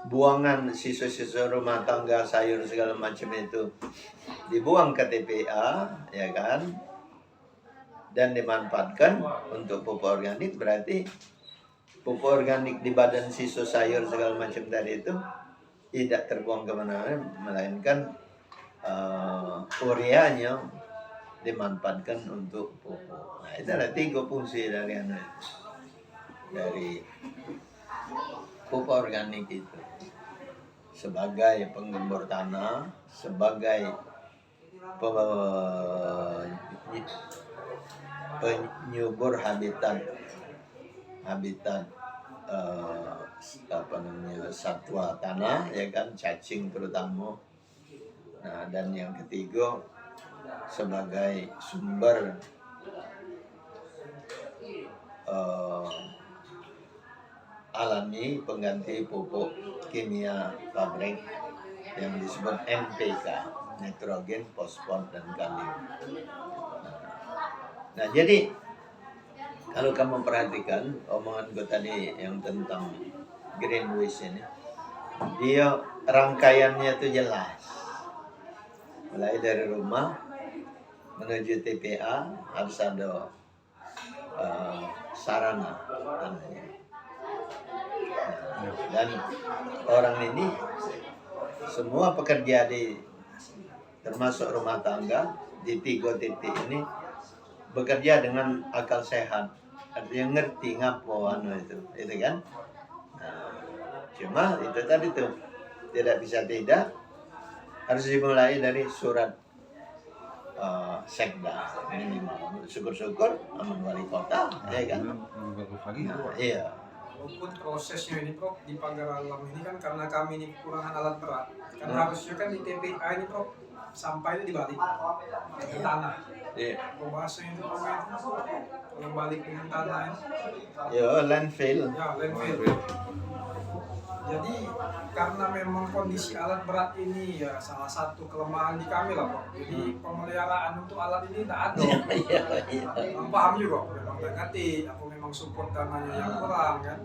buangan sisa-sisa rumah tangga, sayur segala macam itu dibuang ke TPA, ya kan, dan dimanfaatkan untuk pupuk organik, berarti pupuk organik di badan sisa sayur segala macam tadi itu tidak terbuang kemana-mana, melainkan ureanya dimanfaatkan untuk pupuk. Nah, itu adalah 3 fungsi dari pupuk organik itu. sebagai penggembur tanah, sebagai penyubur habitat satwa tanah, ya kan, cacing terutama. Nah, dan yang ketiga sebagai sumber alami pengganti pupuk kimia pabrik yang disebut NPK, nitrogen, fosfor, dan kalium. Nah, jadi kalau kamu perhatikan omongan gue tadi yang tentang green waste ini, dia rangkaiannya itu jelas. Mulai dari rumah menuju TPA harus ada sarana namanya. Dan orang ini semua pekerja termasuk rumah tangga di 3 titik ini bekerja dengan akal sehat, artinya ngerti ngapo itu kan. Nah, cuma itu tadi tuh tidak bisa tidak, harus dimulai dari surat sekda minimal. Syukur-syukur aman wali kota, ya kan. Nah, iya. Walaupun prosesnya ini Prof di pagar alam ini kan karena kami ini kekurangan alat berat, kan harusnya kan di TPA ini Prof sampah itu dibalik ke tanah. Iya. Bahasanya itu kalau balik dengan tanah ini. Ya, landfill. Ya, landfill. Jadi karena memang kondisi alat berat ini ya salah satu kelemahan di kami lah Prof. Jadi pemeliharaan untuk alat ini tidak ada. Iya. Paham juga, memang tidak ngerti. Aku memang support dananya yang kurang kan.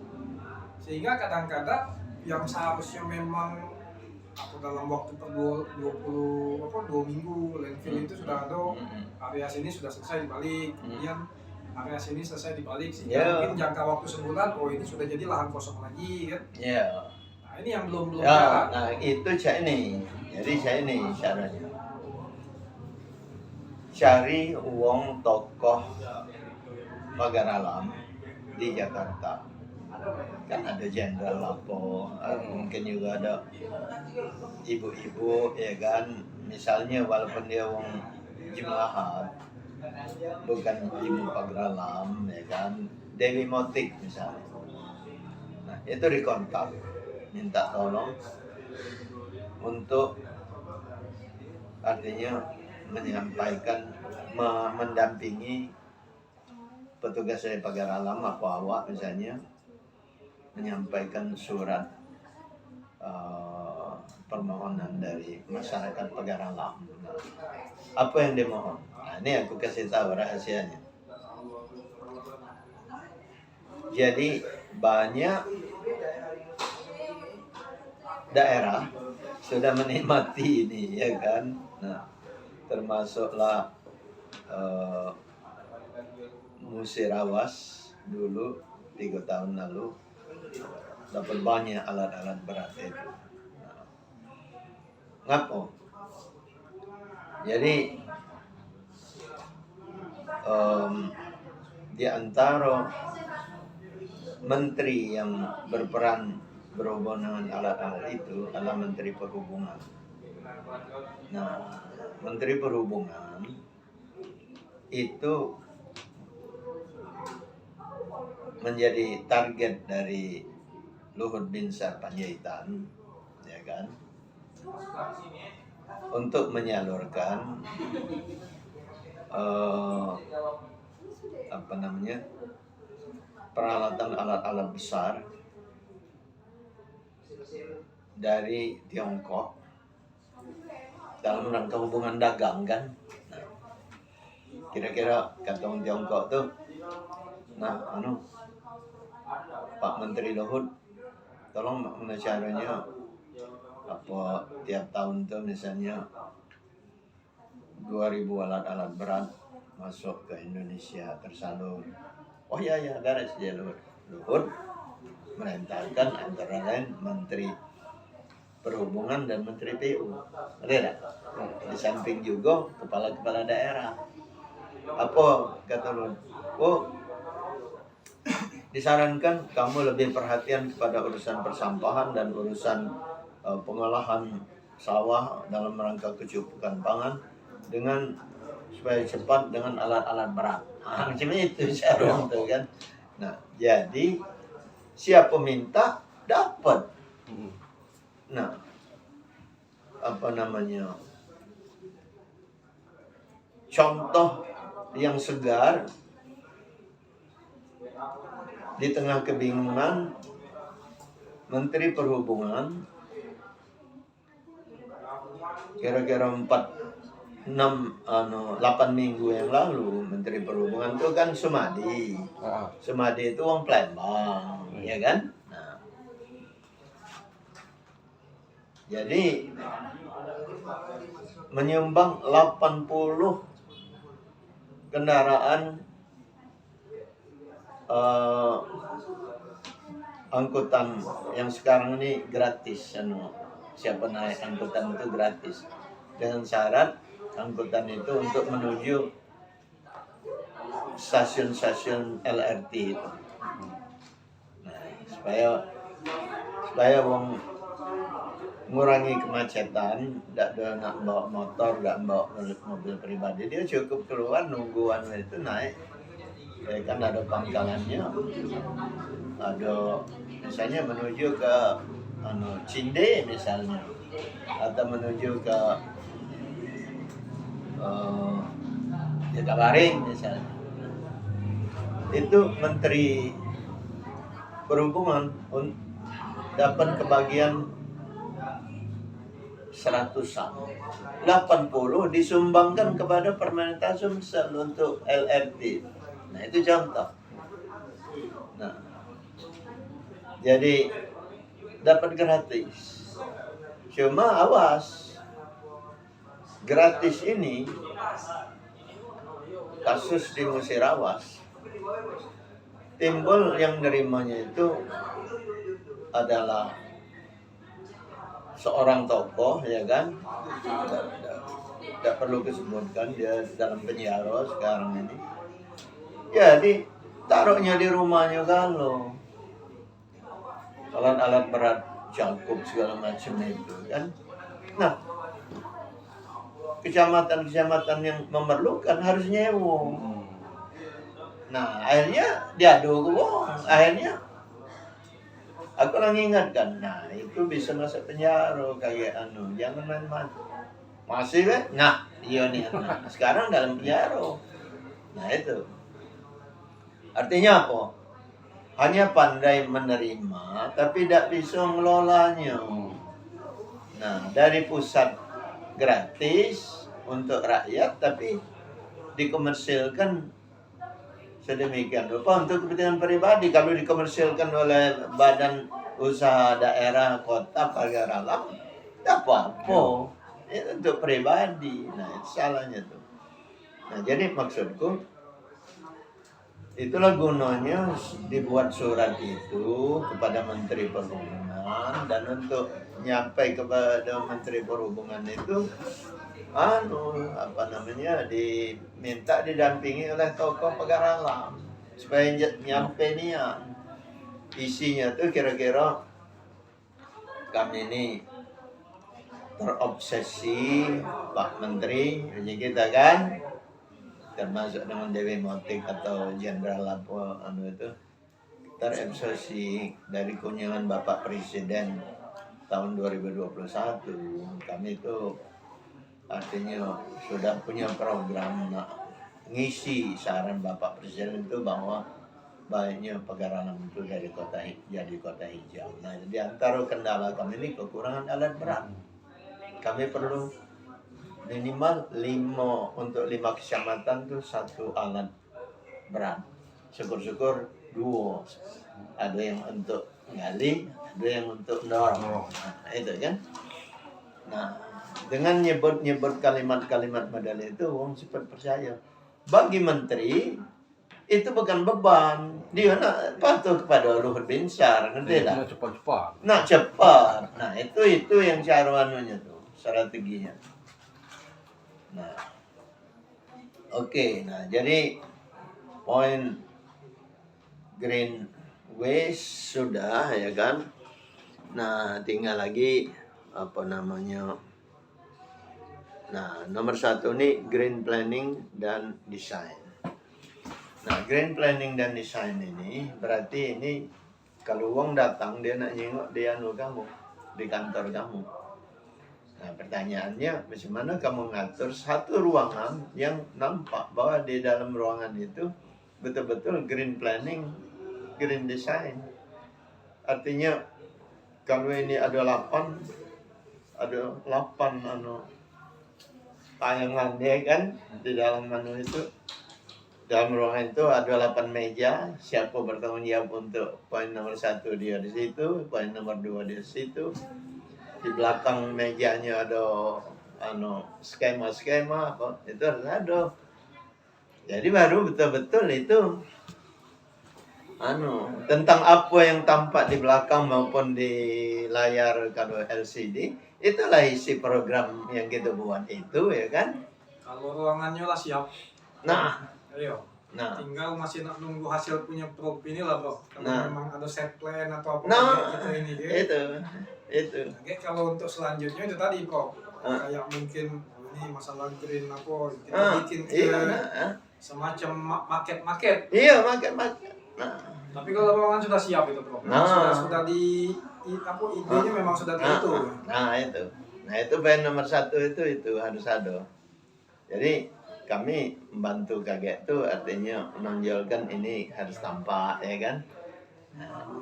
Sehingga kadang-kadang yang seharusnya memang aku dalam waktu 2 minggu landfill itu sudah ada, area sini sudah selesai dibalik, kemudian area sini selesai dibalik, sehingga mungkin jangka waktu sebulan, oh ini sudah jadi lahan kosong lagi kan. Nah ini yang belum ya, nah itu ini. Jadi ini caranya. Cari uang tokoh pagar alam di Jakarta. Kan ada jenderal Lapo, mungkin juga ada ibu-ibu, ya kan. Misalnya walaupun dia uang jemaah, bukan ibu pagar alam, ya kan. Dewi Motik misalnya. Nah itu dikontak, minta tolong untuk artinya menyampaikan, mendampingi petugas dari pagar alam atau awak misalnya, menyampaikan surat permohonan dari masyarakat pagar alam. Nah, apa yang dimohon? Nah, ini aku kasih tahu rahasianya. Jadi banyak daerah sudah menikmati ini, ya kan. Nah, termasuklah Musirawas dulu 3 tahun lalu dapat banyak alat-alat berat itu. Nah, ngapo? Jadi di antara menteri yang berperan berhubungan dengan alat-alat itu adalah Menteri Perhubungan. Nah, Menteri Perhubungan itu menjadi target dari Luhut Binsar Panjaitan, ya kan, untuk menyalurkan peralatan alat-alat besar dari Tiongkok dalam rangka hubungan dagang kan. Nah, kira-kira kata orang Tiongkok tuh, nah Pak Menteri Luhut, tolong mana caranya apa tiap tahun tuh misalnya 2.000 alat-alat berat masuk ke Indonesia tersalur. Oh ya beres ya Luhut merintahkan antara lain Menteri Perhubungan dan Menteri PU. Ada tak? Di samping juga kepala-kepala daerah. Apa kata Luhut? Oh, disarankan kamu lebih perhatian kepada urusan persampahan dan urusan pengolahan sawah dalam rangka kecukupan pangan dengan supaya cepat dengan alat-alat berat. Nah, macam itu cara itu kan. Nah, jadi siapa minta dapat. Nah, apa namanya? Contoh yang segar di tengah kebingungan, Menteri Perhubungan kira-kira 8 minggu yang lalu, Menteri Perhubungan itu kan Sumadi. Sumadi itu orang Palembang, ya kan? Nah, jadi menyumbang 80 kendaraan angkutan yang sekarang ini gratis, siapa naik angkutan itu gratis dengan syarat angkutan itu untuk menuju stasiun-stasiun LRT itu. Nah, supaya wong mengurangi kemacetan, tidak ada nak bawa motor, tidak bawa mobil pribadi, dia cukup keluar nungguan itu naik. Ya kan ada pangkalannya, ada misalnya menuju ke Cinde misalnya, atau menuju ke Jakabaring misalnya. Itu Menteri Perhubungan dapat kebagian 100-an. 80 disumbangkan kepada Pemerintah Sumsel untuk LRT. Nah, itu contoh. Nah, jadi dapat gratis. Cuma awas, gratis ini kasus di Musirawas, timbul yang nerimanya itu adalah seorang tokoh, ya kan? Tidak perlu disebutkan, dia dalam penjara sekarang ini. Jadi taruhnya di rumahnya kalau alat-alat berat, cangkup segala macam itu kan. Nah, kecamatan-kecamatan yang memerlukan harus nyewa. Nah, akhirnya diadu ke wong. Akhirnya aku lagi ingatkan, nah itu bisa masuk penjara kayak jangan main-main. Masih kan? Nah, iya nih. Nah, sekarang dalam penjara. Nah, itu. Artinya apa? Hanya pandai menerima, tapi tidak bisa mengelolanya. Nah, dari pusat gratis untuk rakyat, tapi dikomersilkan sedemikian rupa untuk kepentingan pribadi. Kalau dikomersilkan oleh badan usaha daerah, kota, pagar alam, tidak apa-apa. Itu untuk pribadi. Nah, itu salahnya tuh. Nah, jadi maksudku, itulah gunanya dibuat surat itu kepada Menteri Perhubungan, dan untuk nyampai kepada Menteri Perhubungan itu diminta didampingi oleh tokoh pagar alam supaya nyampe nian. Isinya tuh kira-kira kami ini terobsesi Pak Menteri, kita kan, termasuk dengan Dewi Motik atau Jenderal apa itu, terobsesi dari kunjungan Bapak Presiden tahun 2021. Kami itu artinya sudah punya program ngisi saran Bapak Presiden itu bahwa baiknya pagar alam itu jadi kota hijau. Nah, di antara kendala kami ini kekurangan alat berat. Kami perlu minimal 5 kecamatan tuh 1 alat berat. Syukur-syukur 2. Ada yang untuk gali, ada yang untuk dorong. Nah, itu kan. Nah, dengan nyebut kalimat-kalimat model itu, orang cepat percaya. Bagi menteri itu bukan beban. Dia nak patuh kepada Luhur Binsar, ngerti tak? Nak cepat. Nah, itu yang cara tuh, strateginya. Nah, oke. Nah, jadi poin Green Waste sudah, ya kan? Nah, tinggal lagi apa namanya. Nah, nomor 1 nih green planning dan design. Nah, green planning dan design ini berarti ini kalau uang datang dia nak nyengok di kamu, di kantor kamu. Nah, pertanyaannya bagaimana kamu ngatur satu ruangan yang nampak bahwa di dalam ruangan itu betul-betul green planning, green design. Artinya kalau ini ada 8 tayangan ya kan di dalam itu. Dalam ruangan itu ada 8 meja, siapa bertanggung jawab untuk poin nomor 1 dia di situ, poin nomor 2 di situ. Di belakang mejanya ada skema-skema apa itu harus ada. Jadi baru betul-betul itu tentang apa yang tampak di belakang maupun di layar kalau LCD, itulah isi program yang kita buat itu ya kan. Kalau ruangannya lah siap. Nah, Ayo. nah, Tinggal masih nak nunggu hasil punya prop ini lah bro. Kalau Nah. memang ada set plan atau apa Nah, gitu ini gitu. itu. Oke, kalau untuk selanjutnya itu tadi bro, Ah. kayak mungkin ini masalah green apa kita Ah, bikin ke iya, semacam market. iya makan. Nah, Tapi kalau ruangan sudah siap itu bro, Nah. sudah idenya memang sudah itu. Nah itu poin nomor 1 itu harus ada. Jadi kami membantu kaget itu artinya menonjolkan ini harus tampak ya kan.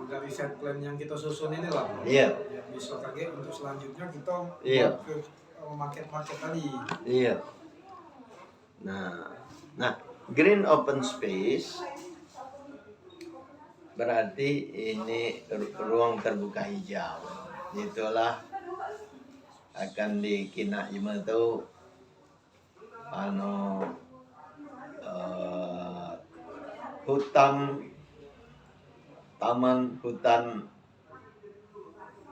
Dari set plan yang kita susun ini lah bro. Iya. Ya, bisa kaget untuk selanjutnya kita Iya. buat ke market tadi. Iya. Nah, green open space berarti ini ruang terbuka hijau. Itulah akan dikina itu taman hutan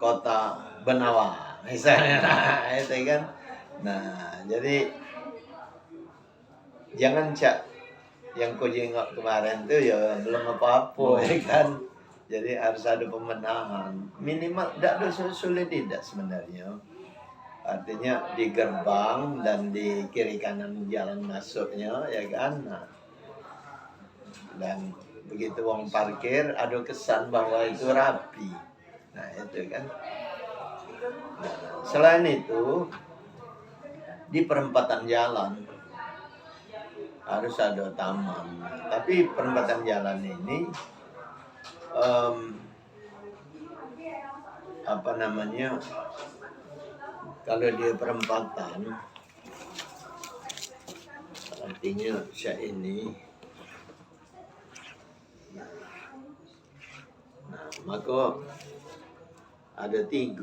kota Benawa misalnya. Nah, itu kan. Nah, jadi jangan yang kau jengok kemarin tuh ya belum apa-apa ya kan. Jadi harus ada pembenahan minimal, tidak sulit tidak sebenarnya. Artinya di gerbang dan di kiri kanan jalan masuknya ya kan. Nah, dan begitu uang parkir ada kesan bahwa itu rapi. Nah itu kan. Nah, selain itu di perempatan jalan harus ada taman. Tapi perempatan jalan ini kalau di perempatan artinya ini. Nah, maka ada 3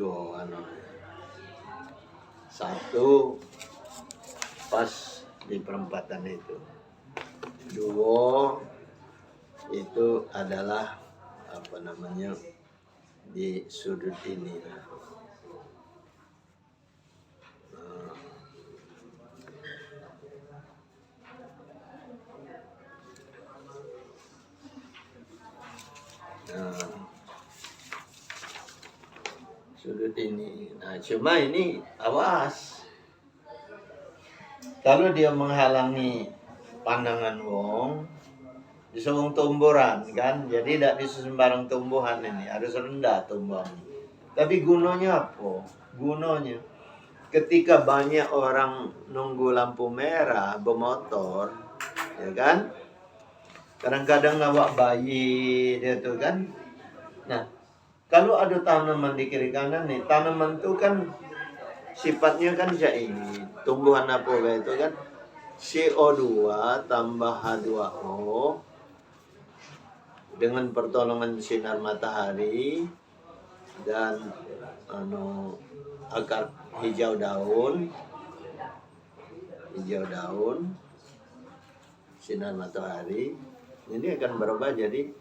1 pas di perempatan itu, 2 itu adalah di sudut ini. Sudut ini. Nah, cuma ini awas. Kalau dia menghalangi pandangan wong, bisa wong tumburan kan. Jadi tidak bisa sembarang tumbuhan ini, harus rendah tumbuhan. Tapi gunanya apa? Gunanya ketika banyak orang nunggu lampu merah bermotor, ya kan? Kadang-kadang ngawak bayi dia tuh kan. Nah, kalau ada tanaman di kiri kanan nih, tanaman tuh kan sifatnya kan ini tumbuhan apa itu kan CO2 tambah H2O dengan pertolongan sinar matahari dan akar hijau daun sinar matahari ini akan berubah jadi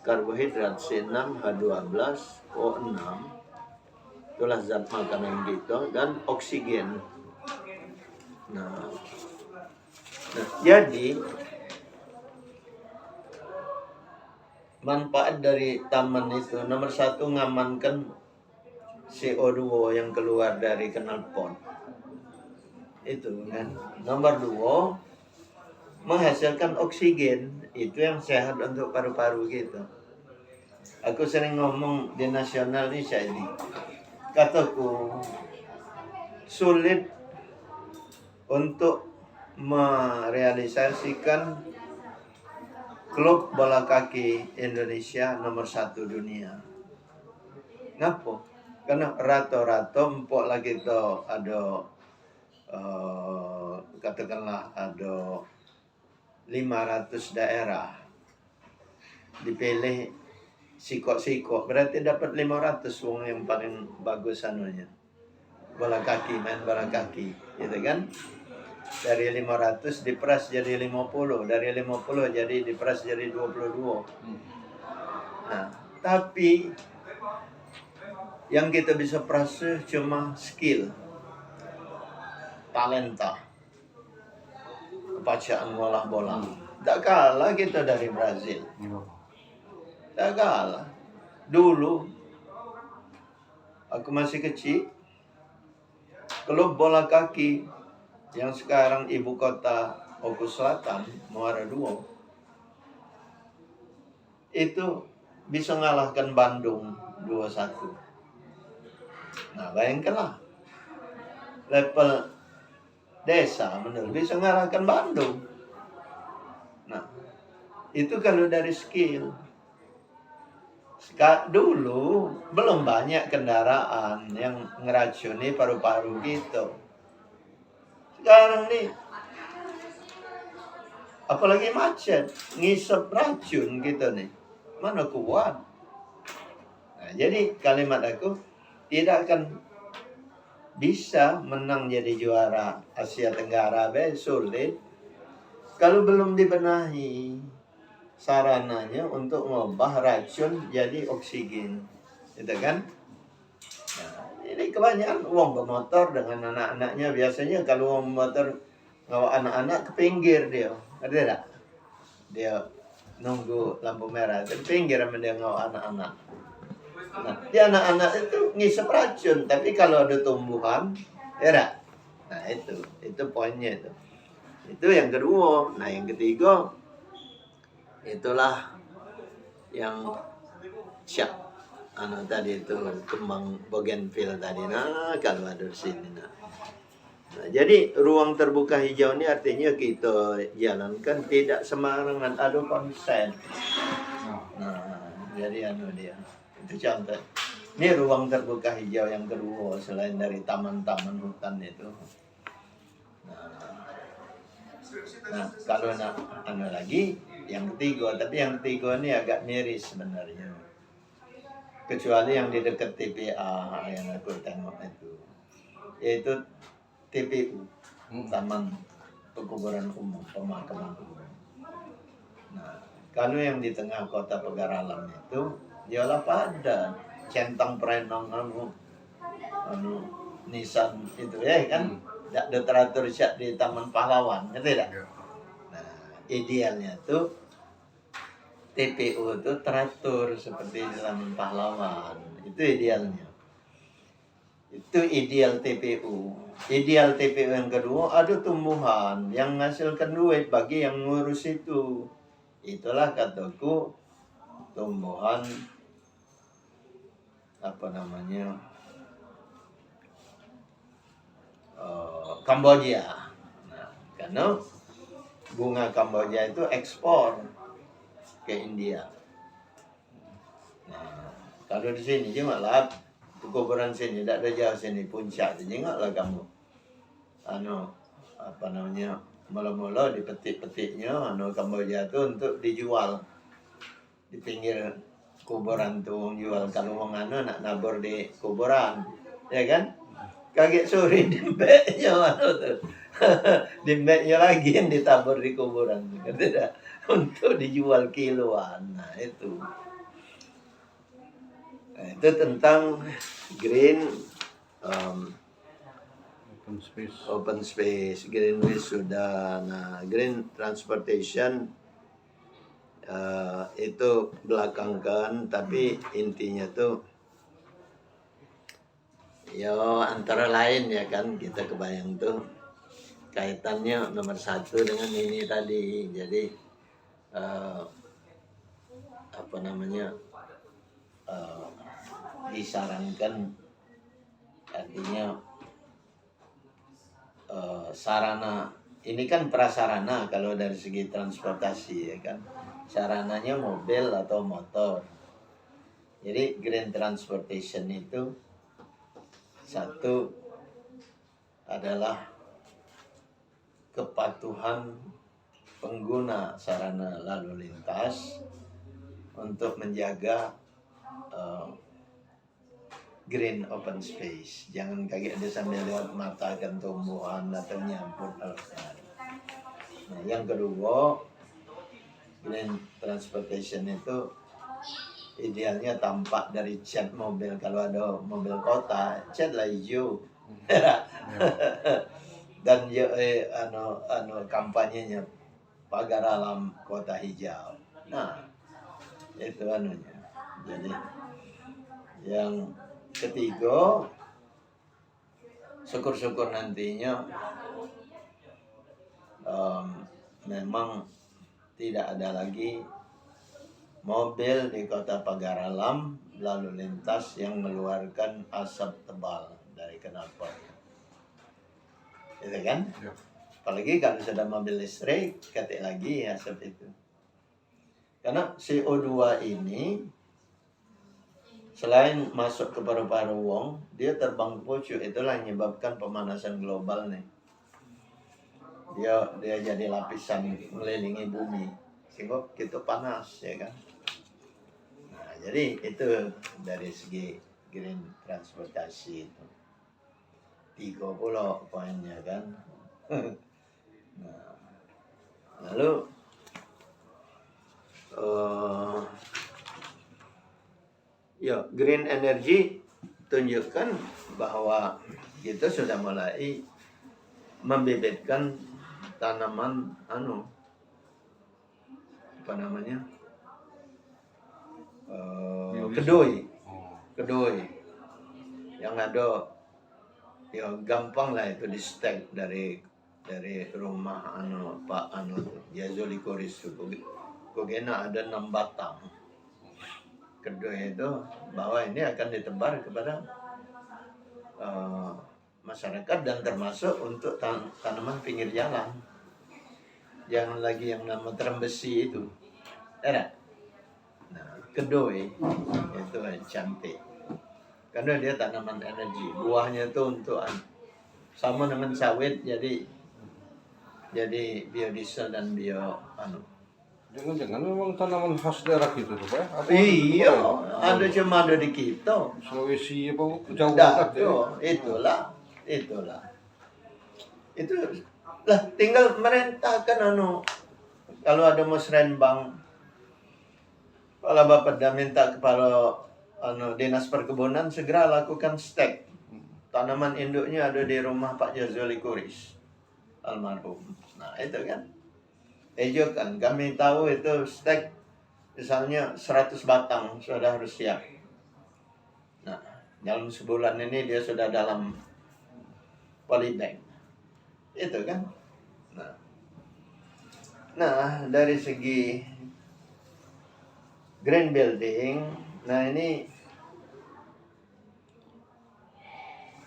karbohidrat C6H12O6, itulah zat makanan kita, dan oksigen. Nah, jadi manfaat dari taman itu nomor 1 ngamankan CO2 yang keluar dari knalpot. Itu kan. Nomor 2, menghasilkan oksigen. Itu yang sehat untuk paru-paru kita. Aku sering ngomong di nasional ini ini. Kataku, sulit untuk merealisasikan klub bola kaki Indonesia nomor 1 dunia. Ngapa? Karena rata-rata empok lagi to ada katakanlah ada 500 daerah dipilih sikok-sikok, berarti dapat 500 wong yang paling bagus anunya. Bola kaki, main bola kaki, gitu kan? Dari 500 diperas jadi 50, dari 50 jadi diperas jadi 22. Nah, tapi yang kita bisa peras cuma skill, talenta, kepastian ngolah bola. Tak kalah kita dari Brazil. Tak kalah. Dulu aku masih kecil, klub bola kaki yang sekarang ibu kota Oku Selatan, Muara II, itu bisa ngalahkan Bandung 2-1. Nah, bayangkanlah, level desa menurut bisa ngalahkan Bandung. Nah, itu kalau dari skill. Dulu belum banyak kendaraan yang ngeracuni paru-paru gitu. Sekarang nih, apalagi macet, ngisep racun gitu nih, mana kuat. Nah, jadi kalimat aku, tidak akan bisa menang jadi juara Asia Tenggara, sulit kalau belum dibenahi sarananya untuk ngubah racun jadi oksigen, gitu kan? Nah, ini kebanyakan uang bermotor dengan anak-anaknya. Biasanya kalau uang motor ngawa anak-anak ke pinggir dia, ada tak? Dia nunggu lampu merah, ke pinggir sama dia ngawa anak-anak. Nah, di anak-anak itu ngisep racun, tapi kalau ada tumbuhan, ya tak? Nah itu poinnya itu. Itu yang kedua. Nah yang ketiga, itulah yang tadi itu kembang bougainville tadi. Nah kalau ada di sini. Nah, jadi ruang terbuka hijau ini artinya kita jalankan tidak sembarangan, ada konsep. Nah jadi dia itu contoh. Ini ruang terbuka hijau yang kedua selain dari taman-taman hutan itu. Nah kalau lagi yang ketiga, tapi yang ketiga ini agak miris sebenarnya. Kecuali yang di dekat TPA yang aku tengok itu, yaitu TPU, Taman Pekuburan Umum, Pemakaman Umum. Nah, kalau yang di tengah kota Pegaralam itu, dialah pada centang perenang nisan itu ya kan, tidak teratur di Taman Pahlawan, gitu tidak? Nah, idealnya tuh TPU itu teratur seperti di Taman Pahlawan, itu idealnya. Itu ideal TPU. Ideal TPU yang kedua, ada tumbuhan yang menghasilkan duit bagi yang ngurus itu. Itulah kataku tumbuhan Kamboja. Nah, karena bunga Kamboja itu ekspor ke India. Nah, kalau di sini janganlah kuburan sini, tidak ada jauh sini puncak, janganlah kamu mula-mula dipetik-petiknya Kamboja itu untuk dijual di pinggir kuburan tuh jual. Kalau orang nak nabur di kuburan, ya kan? Kaget sore dimbeknya tuh. Dimbeknya lagi yang ditabur di kuburan, tidak untuk dijual kiloan. Nah itu tentang green open space, green waste sudah. Nah green transportation itu belakangkan, tapi intinya tuh Yo antara lain ya kan kita kebayang tuh kaitannya nomor satu dengan ini tadi. Jadi eh, apa namanya eh, disarankan, artinya sarana ini kan prasarana kalau dari segi transportasi ya kan, sarananya mobil atau motor. Jadi green transportation itu satu adalah kepatuhan pengguna sarana lalu lintas untuk menjaga eh, green open space. Jangan kaget dia sambil lihat mata akan tumbuhan atau nyampur hal-hal. Nah, yang kedua, green transportation itu idealnya tampak dari cat mobil. Kalau ada mobil kota, catlah hijau. Dan kampanyenya pagar alam kota hijau. Nah, itu anunya. Jadi yang ketiga, syukur-syukur nantinya memang tidak ada lagi mobil di kota pagar alam lalu lintas yang mengeluarkan asap tebal dari knalpot. Itu kan? Ya. Apalagi kalau sudah mobil listrik, ketik lagi asap itu. Karena CO2 ini selain masuk ke paru-paru wong, dia terbang ke pucuk. Itulah yang menyebabkan pemanasan global nih. Dia jadi lapisan mengelilingi bumi, sehingga kita panas ya kan. Nah, jadi itu dari segi green transportasi itu 30 poinnya kan. Nah, lalu ya green energy tunjukkan bahwa kita sudah mulai membibitkan tanaman apa namanya kedoi yang ada ya gampang lah itu di stek dari rumah Pak Jazuli Koris Kogena ada 6 batang kedoi itu, bahwa ini akan ditebar kepada masyarakat dan termasuk untuk tanaman pinggir jalan. Jangan lagi yang nama terang besi itu. Nah, kedoi itu cantik. Karena dia tanaman energi. Buahnya itu untuk sama dengan sawit, jadi biodiesel dan Jangan-jangan memang tanaman khas daerah gitu tuh Pak? Iya, cuma ada di kita. Sulawesi apa jauh Dah, banget ya? itulah. Itu lah tinggal merintahkan kalau ada musrenbang, kalau Bapak dah minta kepada dinas perkebunan segera lakukan stek. Tanaman induknya ada di rumah Pak Jazuli Kuris almarhum. Nah, itu kan. Kan kami tahu itu stek misalnya 100 batang sudah harus siap. Nah, dalam sebulan ini dia sudah dalam polybag. Itu kan. Nah, dari segi green building, nah ini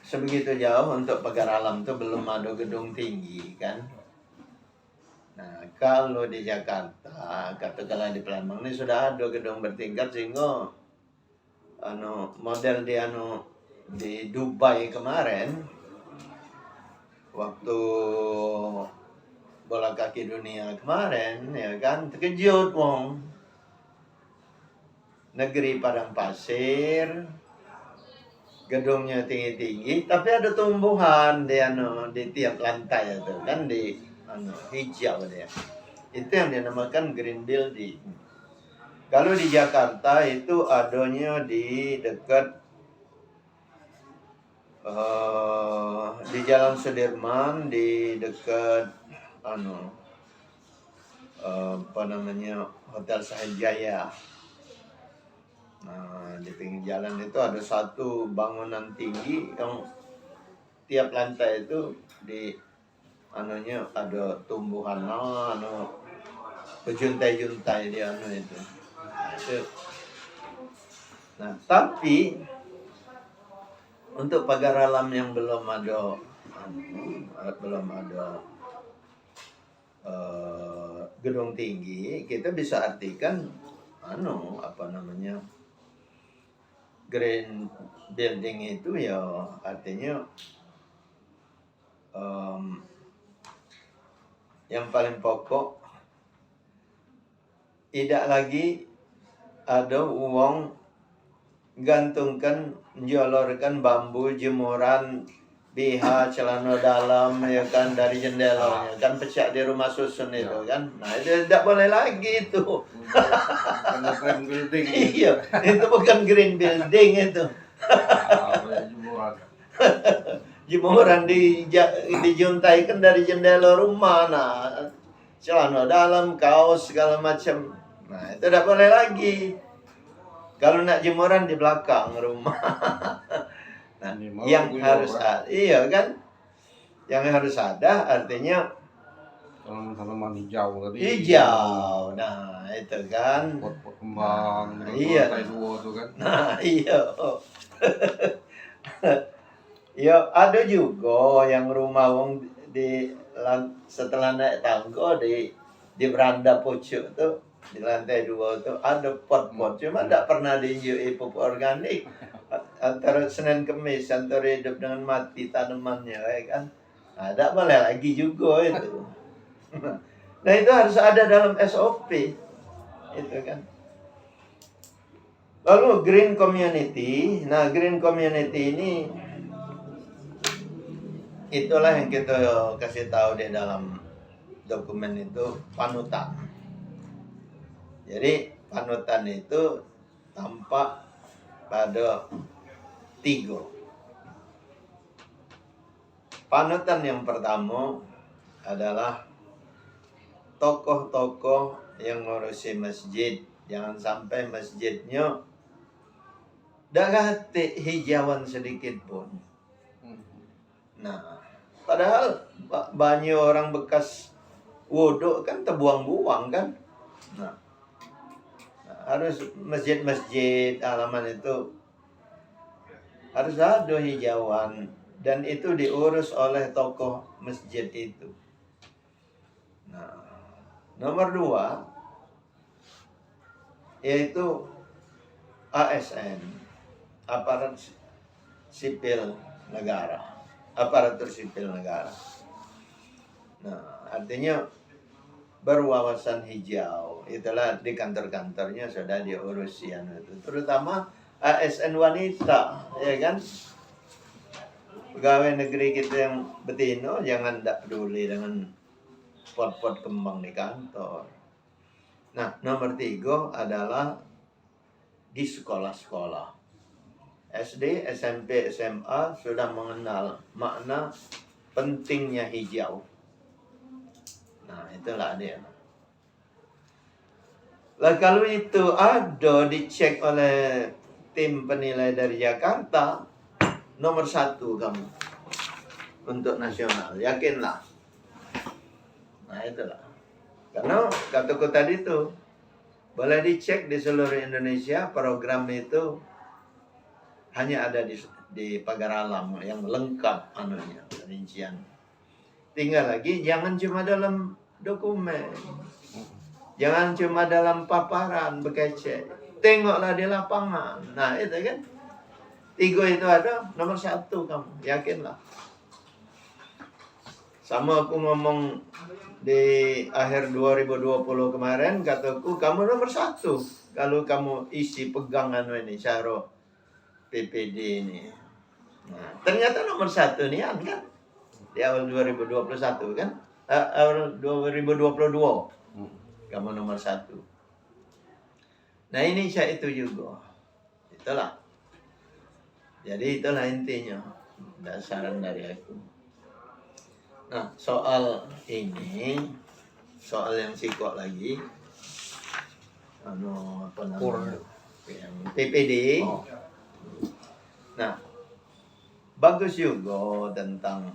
sebegitu jauh untuk pagar alam itu belum ada gedung tinggi kan. Nah, kalau di Jakarta, katakanlah di Palembang ini sudah ada gedung bertingkat, sehingga model di Dubai kemarin waktu bola kaki dunia kemarin ya kan, terkejut wong. Negeri padang pasir, gedungnya tinggi-tinggi, tapi ada tumbuhan di tiap lantai itu kan, di hijau dia. Itu yang dinamakan green building. Kalau di Jakarta itu adanya di dekat di Jalan Sudirman, di dekat Hotel Sahajaya. Nah, di pinggir jalan itu ada satu bangunan tinggi yang tiap lantai itu di anunya ada tumbuhan berjuntai-juntai di anu itu. Nah, itu. Nah, tapi untuk pagar alam yang belum ada gedung tinggi, kita bisa artikan green building itu ya artinya yang paling pokok tidak lagi ada uang gantungkan menjolorkan bambu jemuran BH celana dalam ya kan dari jendelanya kan pecah di rumah susun itu kan. Nah itu tidak boleh lagi itu. Green building. Iya, itu bukan green building itu. Jemuran dijuntaikan dari jendela rumah. Nah, celana dalam, kaos segala macam. Nah, itu tidak boleh lagi. Kalau nak jemuran di belakang rumah. Nah, yang harus ada, iya kan? Yang harus ada artinya tanaman hijau tadi. Hijau. Nah, itu kan. Pot-pot kembang, iya. Lantai 2 tuh kan. Nah, iya. Ya, ada juga yang rumah wong setelah naik tangga di beranda pucuk tuh di lantai 2 tuh ada pot-pot, cuma tidak pernah diinjui pupuk organik. Antara Senin Kemis, antara hidup dengan mati tanamannya, ya kan? Nah, tidak boleh lagi juga itu. Nah, itu harus ada dalam SOP, itu kan. Lalu green community, nah green community ini itulah yang kita kasih tahu di dalam dokumen itu panutan. Jadi panutan itu tampak pada 3. Panutan yang pertama adalah tokoh-tokoh yang ngurusi masjid. Jangan sampai masjidnya dah hijauan sedikit pun. Nah, padahal banyak orang bekas wudhu kan terbuang-buang kan. Nah, harus masjid-masjid halaman itu harus ada hijauan dan itu diurus oleh tokoh masjid itu. Nah, nomor 2 yaitu ASN, aparat sipil negara, aparatur sipil negara. Nah, artinya berwawasan hijau, itulah di kantor-kantornya sudah diurus itu, terutama ASN wanita, ya kan? Pegawai negeri kita yang betina jangan tak peduli dengan pot-pot kembang di kantor. Nah, nomor 3 adalah di sekolah-sekolah. SD, SMP, SMA sudah mengenal makna pentingnya hijau. Nah, itulah dia. Lah kalau itu ada dicek oleh tim penilai dari Jakarta, nomor 1 kamu untuk nasional, yakinlah. Nah, itulah. Karena kataku tadi itu boleh dicek di seluruh Indonesia, program itu hanya ada di pagar alam yang lengkap anunya, rincian. Tinggal lagi jangan cuma dalam dokumen. Jangan cuma dalam paparan bekece. Tengoklah di lapangan. Nah, itu kan. 3 itu ada, nomor 1 kamu, yakinlah. Sama aku ngomong di akhir 2020 kemarin, kataku kamu nomor 1 kalau kamu isi pegangan ini cara PPD ini. Nah, ternyata nomor 1 nih kan di awal 2021 kan, awal 2022 kamu nomor 1. Nah, ini saya itu juga, itulah. Jadi itulah intinya, dasaran dari aku. Nah, soal ini, soal yang sikok lagi, apa namanya? yang PPD. Oh. Nah, bagus juga tentang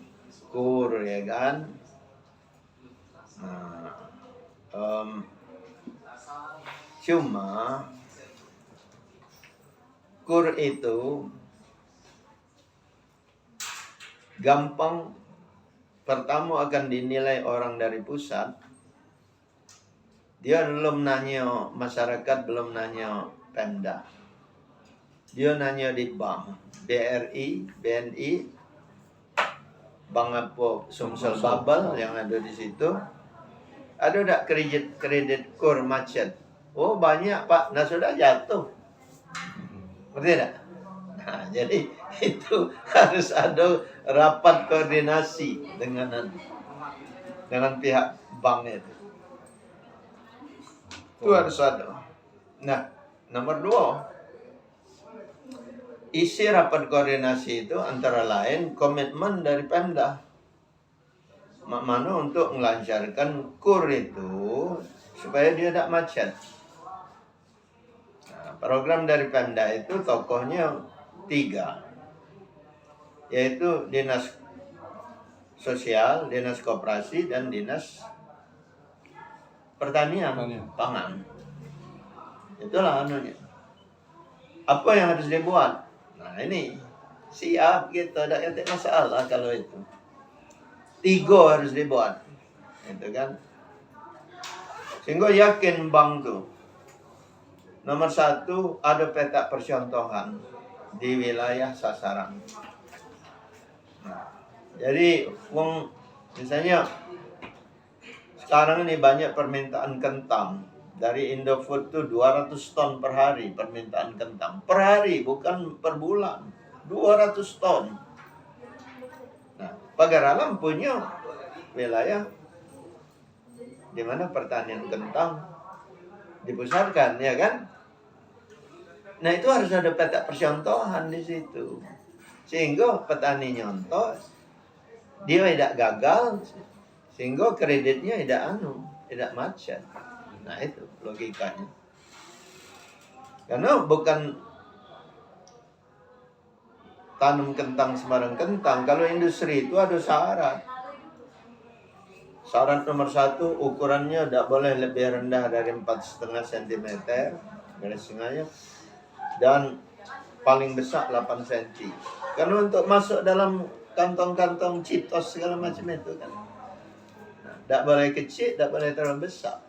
KUR ya kan. Nah, cuma KUR itu gampang, pertama akan dinilai orang dari pusat. Dia belum nanya masyarakat, belum nanya Pemda. Dia nanya di bank, BRI, BNI, bank apa Sumsel Babel yang ada di situ. Ada tak kredit KUR macet? Oh banyak Pak, nah sudah jatuh. Ngerti tak? Nah, jadi itu harus ada rapat koordinasi dengan pihak bank itu. Itu harus ada. Nah, nomor 2, isi rapat koordinasi itu antara lain komitmen dari Pemda. Mana untuk melancarkan KUR itu supaya dia tidak macet. Nah, program dari Pemda itu tokohnya 3, yaitu dinas sosial, dinas koperasi, dan dinas pertanian, pangan. Itulah anunya. Apa yang harus dibuat? Nah ini siap gitu, tidak ada masalah kalau itu. 3 harus dibuat, itu kan. Sehingga yakin bank tuh. Nomor 1 ada peta percontohan di wilayah sasaran. Nah, jadi misalnya sekarang ini banyak permintaan kentang. Dari Indofood tuh 200 ton per hari permintaan kentang. Per hari, bukan per bulan. 200 ton. Nah, Pagar Alam punya wilayah di mana pertanian kentang dipusatkan, ya kan? Nah, itu harus ada peta percontohan di situ. Sehingga petani nyontoh, dia tidak gagal, sehingga kreditnya tidak macet. Nah, itu logikanya. Karena bukan tanam kentang sembarang kentang. Kalau industri itu ada syarat. Syarat nomor 1, ukurannya tidak boleh lebih rendah dari 4,5 cm garis tengahnya, dan paling besar 8 cm. Karena untuk masuk dalam kantong-kantong Cheetos segala macam itu kan, tidak boleh kecil, tidak boleh terlalu besar.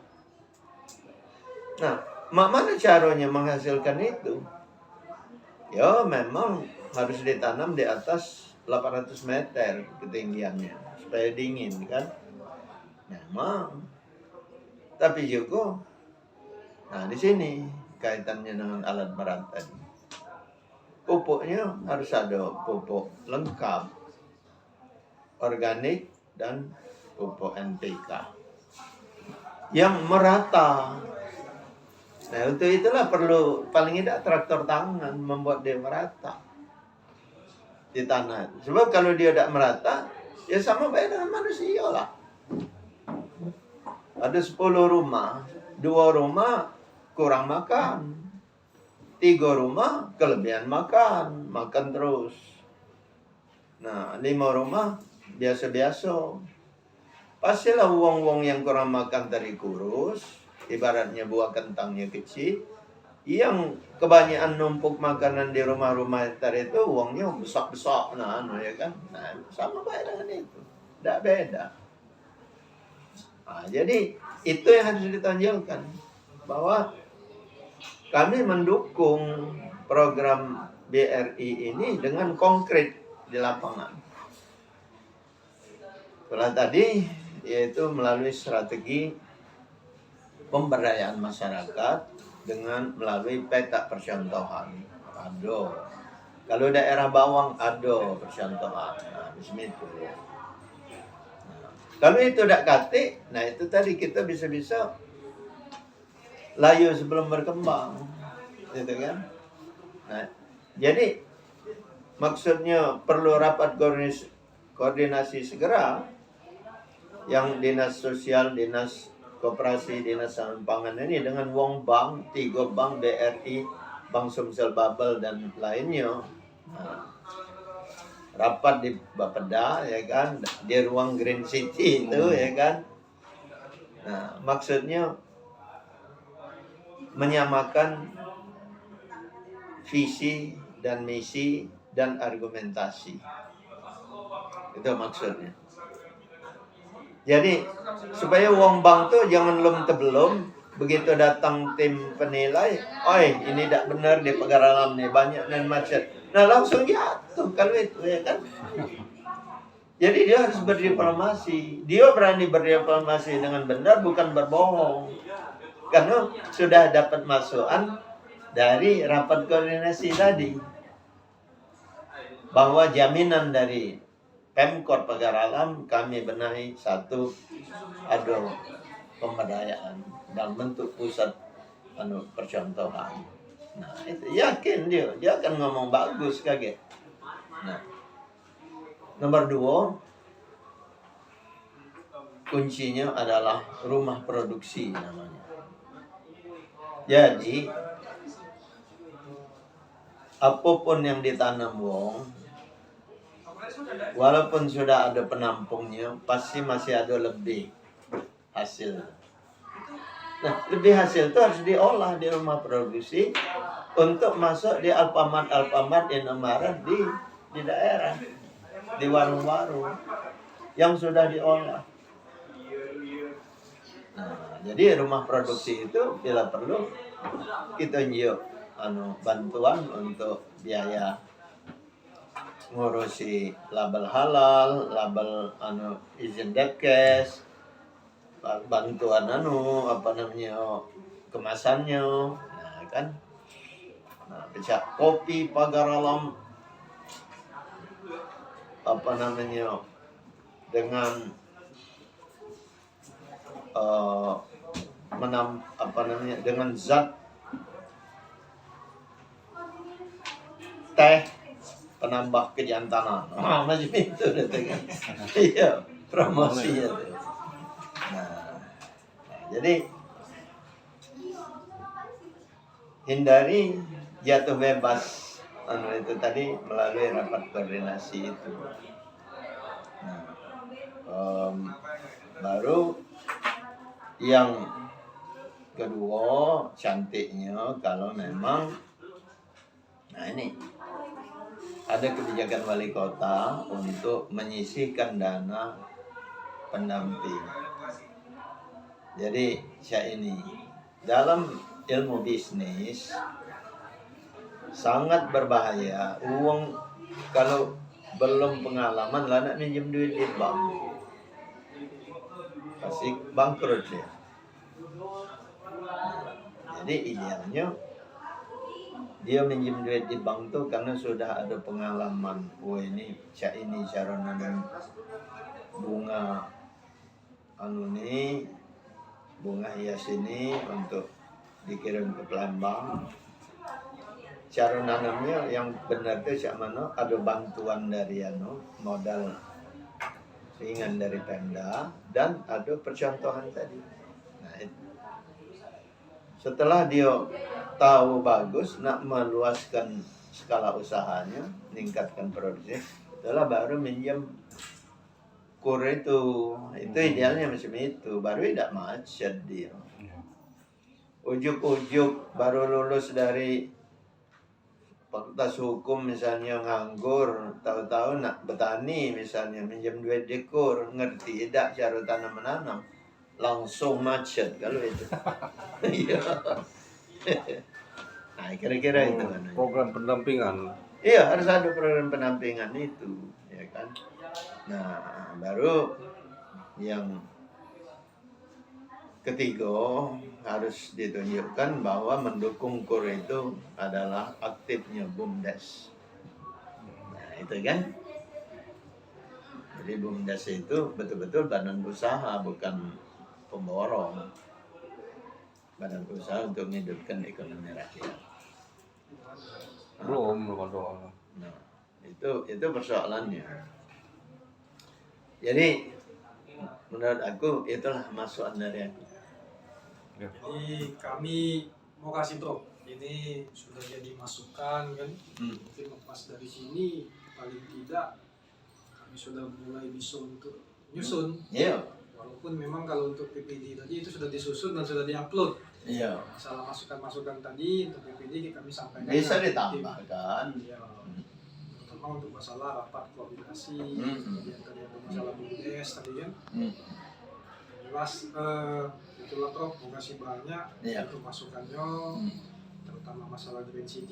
Nah, mana caranya menghasilkan itu? Ya memang harus ditanam di atas 800 meter ketinggiannya supaya dingin kan. Memang. Tapi juga, nah di sini kaitannya dengan alat berat tadi. Pupuknya harus ada pupuk lengkap, organik dan pupuk NPK yang merata. Nah, untuk itulah perlu paling tidak traktor tangan membuat dia merata di tanah. Sebab kalau dia tidak merata, ya sama baik dengan manusia lah. Ada 10 rumah, 2 rumah kurang makan, 3 rumah kelebihan makan terus. Nah, 5 rumah biasa-biasa. Pastilah wong-wong yang kurang makan tadi kurus, ibaratnya buah kentangnya kecil, yang kebanyakan numpuk makanan di rumah-rumah tadi itu uangnya besar-besar, ya kan? Nah, sama baik dengan itu, tidak beda. Nah, jadi itu yang harus ditonjolkan, bahwa kami mendukung program BRI ini dengan konkret di lapangan. Setelah tadi, yaitu melalui strategi pemberdayaan masyarakat dengan melalui peta percontohan. Ada. Kalau daerah bawang ada percontohan. Nah, di sini itu. Nah, kalau itu tidak kate, nah itu tadi kita bisa-bisa layu sebelum berkembang, gitu kan? Nah, jadi maksudnya perlu rapat koordinasi segera, yang dinas sosial, dinas koperasi, dinas pangan ini dengan wong bank, 3 bank BRI, Bank Sumsel Bubble dan lainnya. Nah, rapat di Bapeda ya kan, di ruang Green City itu ya kan. Nah, maksudnya menyamakan visi dan misi dan argumentasi. Itu maksudnya. Jadi supaya wong bank tuh jangan belum begitu datang tim penilai, oi ini tidak benar di Pagaralam nih banyak dan macet. Nah langsung jatuh kalau itu ya kan. Jadi dia harus berdiplomasi. Dia berani berdiplomasi dengan benar bukan berbohong. Karena sudah dapat masukan dari rapat koordinasi tadi bahwa jaminan dari Pemkot Pagaralam kami benahi satu ada pemberdayaan dalam bentuk pusat percontohan. Nah itu yakin dia akan ngomong bagus kaget. Nah nomor 2 kuncinya adalah rumah produksi namanya. Jadi apapun yang ditanam wong, walaupun sudah ada penampungnya, pasti masih ada lebih hasil. Nah, lebih hasil itu harus diolah di rumah produksi untuk masuk di Alfamart Indomaret di daerah, di warung-warung yang sudah diolah. Nah, jadi rumah produksi itu bila perlu kita nyiap bantuan untuk biaya ngurusi label halal, label izin Depkes, bantuan kemasannya, nah kan, bisa kopi Pagaralam dengan dengan zat teh penambah kejantanan. Macam itu kan. Iya, promosi itu. Nah, jadi hindari jatuh bebas itu tadi melalui rapat koordinasi itu. Nah, baru yang kedua cantiknya kalau memang ini ada kebijakan wali kota untuk menyisihkan dana pendamping. Jadi saya ini dalam ilmu bisnis sangat berbahaya uang kalau belum pengalaman lah nak minjem duit di bank pasti bangkrut ya. Jadi idealnya dia minjem duit di bank tuh karena sudah ada pengalaman. Ini cara nanam bunga bunga hias ini untuk dikirim ke Palembang. Cara nanamnya yang benar tuh ada bantuan dari modal ringan dari Pemda dan ada percontohan tadi. Nah, itu. Setelah dia tahu bagus nak meluaskan skala usahanya, meningkatkan produksi, adalah baru minjem kur itu idealnya macam itu, baru tidak macet dia. Ujuk-ujuk baru lulus dari fakultas hukum misalnya nganggur, tahu-tahu nak bertani misalnya minjem duit di kur, ngerti tidak cara tanam menanam, langsung macet kalau itu. Iya. Nah, kira-kira itu kan. Program pendampingan. Iya, harus ada program pendampingan itu, ya kan. Nah, baru yang ketiga harus ditunjukkan bahwa mendukung KUR itu adalah aktifnya BUMDes. Nah, itu kan. Jadi BUMDes itu betul-betul badan usaha, bukan pemborong. Badan usaha untuk menghidupkan ekonomi rakyat. Belum ada. Nah, itu persoalannya. Jadi menurut aku itulah masukan dari aku. Jadi kami mau kasih tahu ini sudah jadi masukan kan. Mungkin lepas dari sini paling tidak kami sudah mulai bisa untuk nyusun. Iya. Walaupun memang kalau untuk PPD tadi itu sudah disusun dan sudah diupload. Iya. Masalah masukan-masukan tadi untuk PPD kami sampaikan. Bisa dengan tim. ditambahkan. Ya, terutama untuk masalah rapat koordinasi, kemudian tadi ada masalah BUDES tadi kan. Jelas itulah Prof, terima kasih banyak Iya. untuk masukannya, terutama masalah Green City